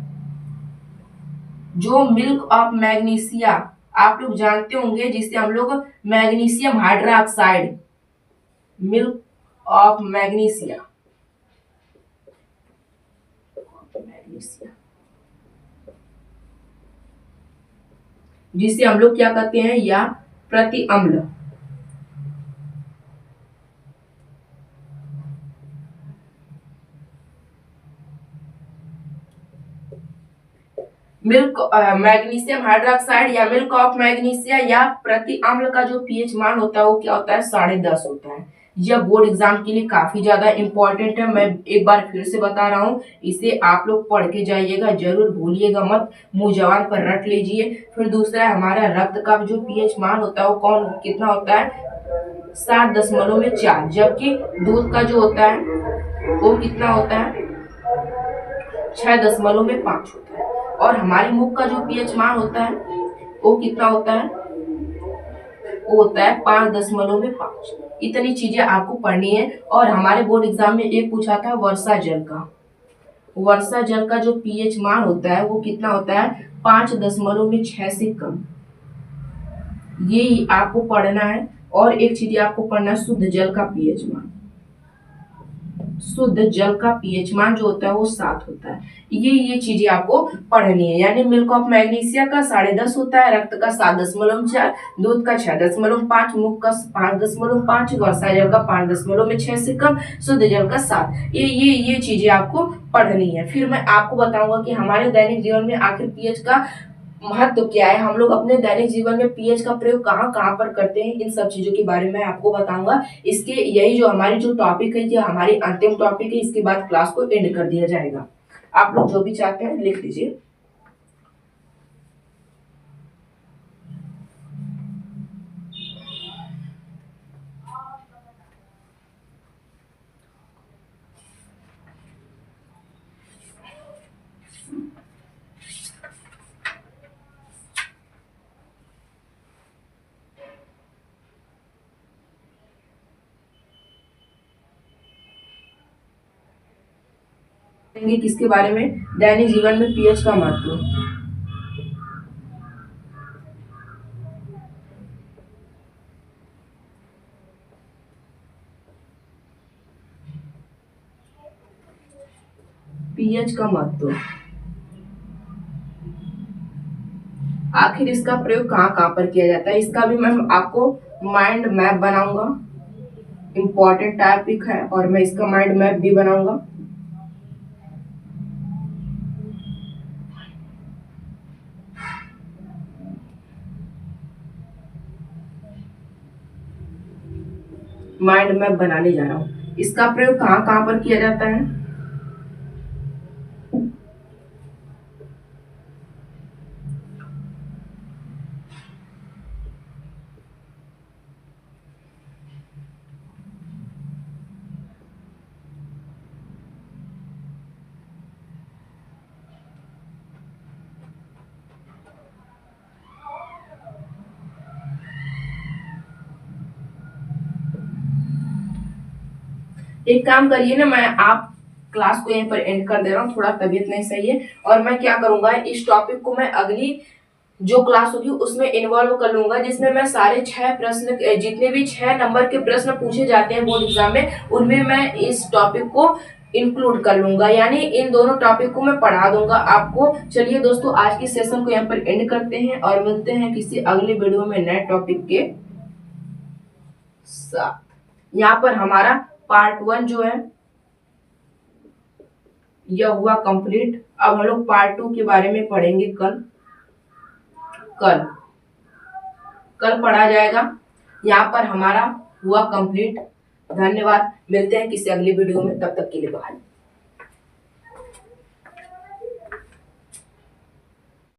Speaker 1: जो मिल्क ऑफ मैग्नीशिया आप लोग जानते होंगे, जिससे हम लोग magnesium hydroxide, milk of magnesia जिसे हम लोग क्या कहते हैं, या प्रति अम्ल, मिल्क मैग्नीशियम हाइड्रोक्साइड या मिल्क ऑफ मैग्नीशिया या प्रति अम्ल का जो पीएच मान होता है वो क्या होता है, 10.5 होता है। यह बोर्ड एग्जाम के लिए काफी ज्यादा इंपॉर्टेंट है। मैं एक बार फिर से बता रहा हूँ, इसे आप लोग पढ़ के जाइएगा, जरूर भूलिएगा मत, मुंह जवान पर रट लीजिए। फिर दूसरा हमारा रक्त का जो पीएच मान होता है वो कौन कितना होता है, 7.4, जबकि दूध का जो होता है वो कितना होता है, 6.5 होता है। और हमारे मुख का जो पीएच मान होता है वो कितना होता है, वो होता है 5.5। इतनी चीजें आपको पढ़नी है। और हमारे बोर्ड एग्जाम में एक पूछा था वर्षा जल का, वर्षा जल का जो पीएच मान होता है वो कितना होता है, 5.6 से कम। ये आपको पढ़ना है। और एक चीज आपको पढ़ना है, शुद्ध जल का पीएच मान, शुद्ध जल का पीएच मान जो होता है वो 7 होता है। ये चीजें आपको पढ़नी है। यानी मिल्क ऑफ मैग्नीशिया का 10.5 होता है, रक्त का 7.4, दूध का 6.5, मुख का 5.5, वर्षा जल का 5.6 से कम, शुद्ध जल का 7। ये चीजें आपको पढ़नी है। फिर मैं आपको बताऊंगा कि हमारे दैनिक जीवन में आखिर पीएच का महत्व क्या है, हम लोग अपने दैनिक जीवन में पीएच का प्रयोग कहाँ कहाँ पर करते हैं, इन सब चीजों के बारे में आपको बताऊंगा। इसके यही जो हमारी जो टॉपिक है, ये हमारी अंतिम टॉपिक है। इसके बाद क्लास को एंड कर दिया जाएगा। आप लोग जो भी चाहते हैं लिख लीजिए। किसके बारे में, दैनिक जीवन में पीएच का महत्व। पीएच का महत्व, आखिर इसका प्रयोग कहाँ कहाँ पर किया जाता है, इसका भी मैं आपको माइंड मैप बनाऊंगा। इंपॉर्टेंट टॉपिक है और मैं इसका माइंड मैप भी बनाऊंगा। माइंड मैप बनाने जा रहा हूँ। इसका प्रयोग कहाँ कहाँ पर किया जाता है, एक काम करिए ना, मैं आप क्लास को यहीं पर एंड कर दे रहा हूँ, थोड़ा तबीयत नहीं सही है। और मैं क्या करूंगा, इस टॉपिक को मैं अगली जो क्लास होगी उसमें इन्वॉल्व कर लूंगा, जिसमें मैं सारे 6 प्रश्न, जितने भी 6 नंबर के प्रश्न पूछे जाते हैं बोर्ड एग्जाम में, उनमें मैं इस टॉपिक को इंक्लूड कर लूंगा, यानी इन दोनों टॉपिक को मैं पढ़ा दूंगा आपको। चलिए दोस्तों, आज की सेशन को यहाँ पर एंड करते हैं और मिलते हैं किसी अगले वीडियो में नए टॉपिक के साथ। यहाँ पर हमारा पार्ट 1 जो है यह हुआ कंप्लीट। अब हम लोग पार्ट 2 के बारे में पढ़ेंगे कल कल पढ़ा जाएगा। यहाँ पर हमारा हुआ कंप्लीट। धन्यवाद, मिलते हैं किसी अगली वीडियो में, तब तक के लिए बाय।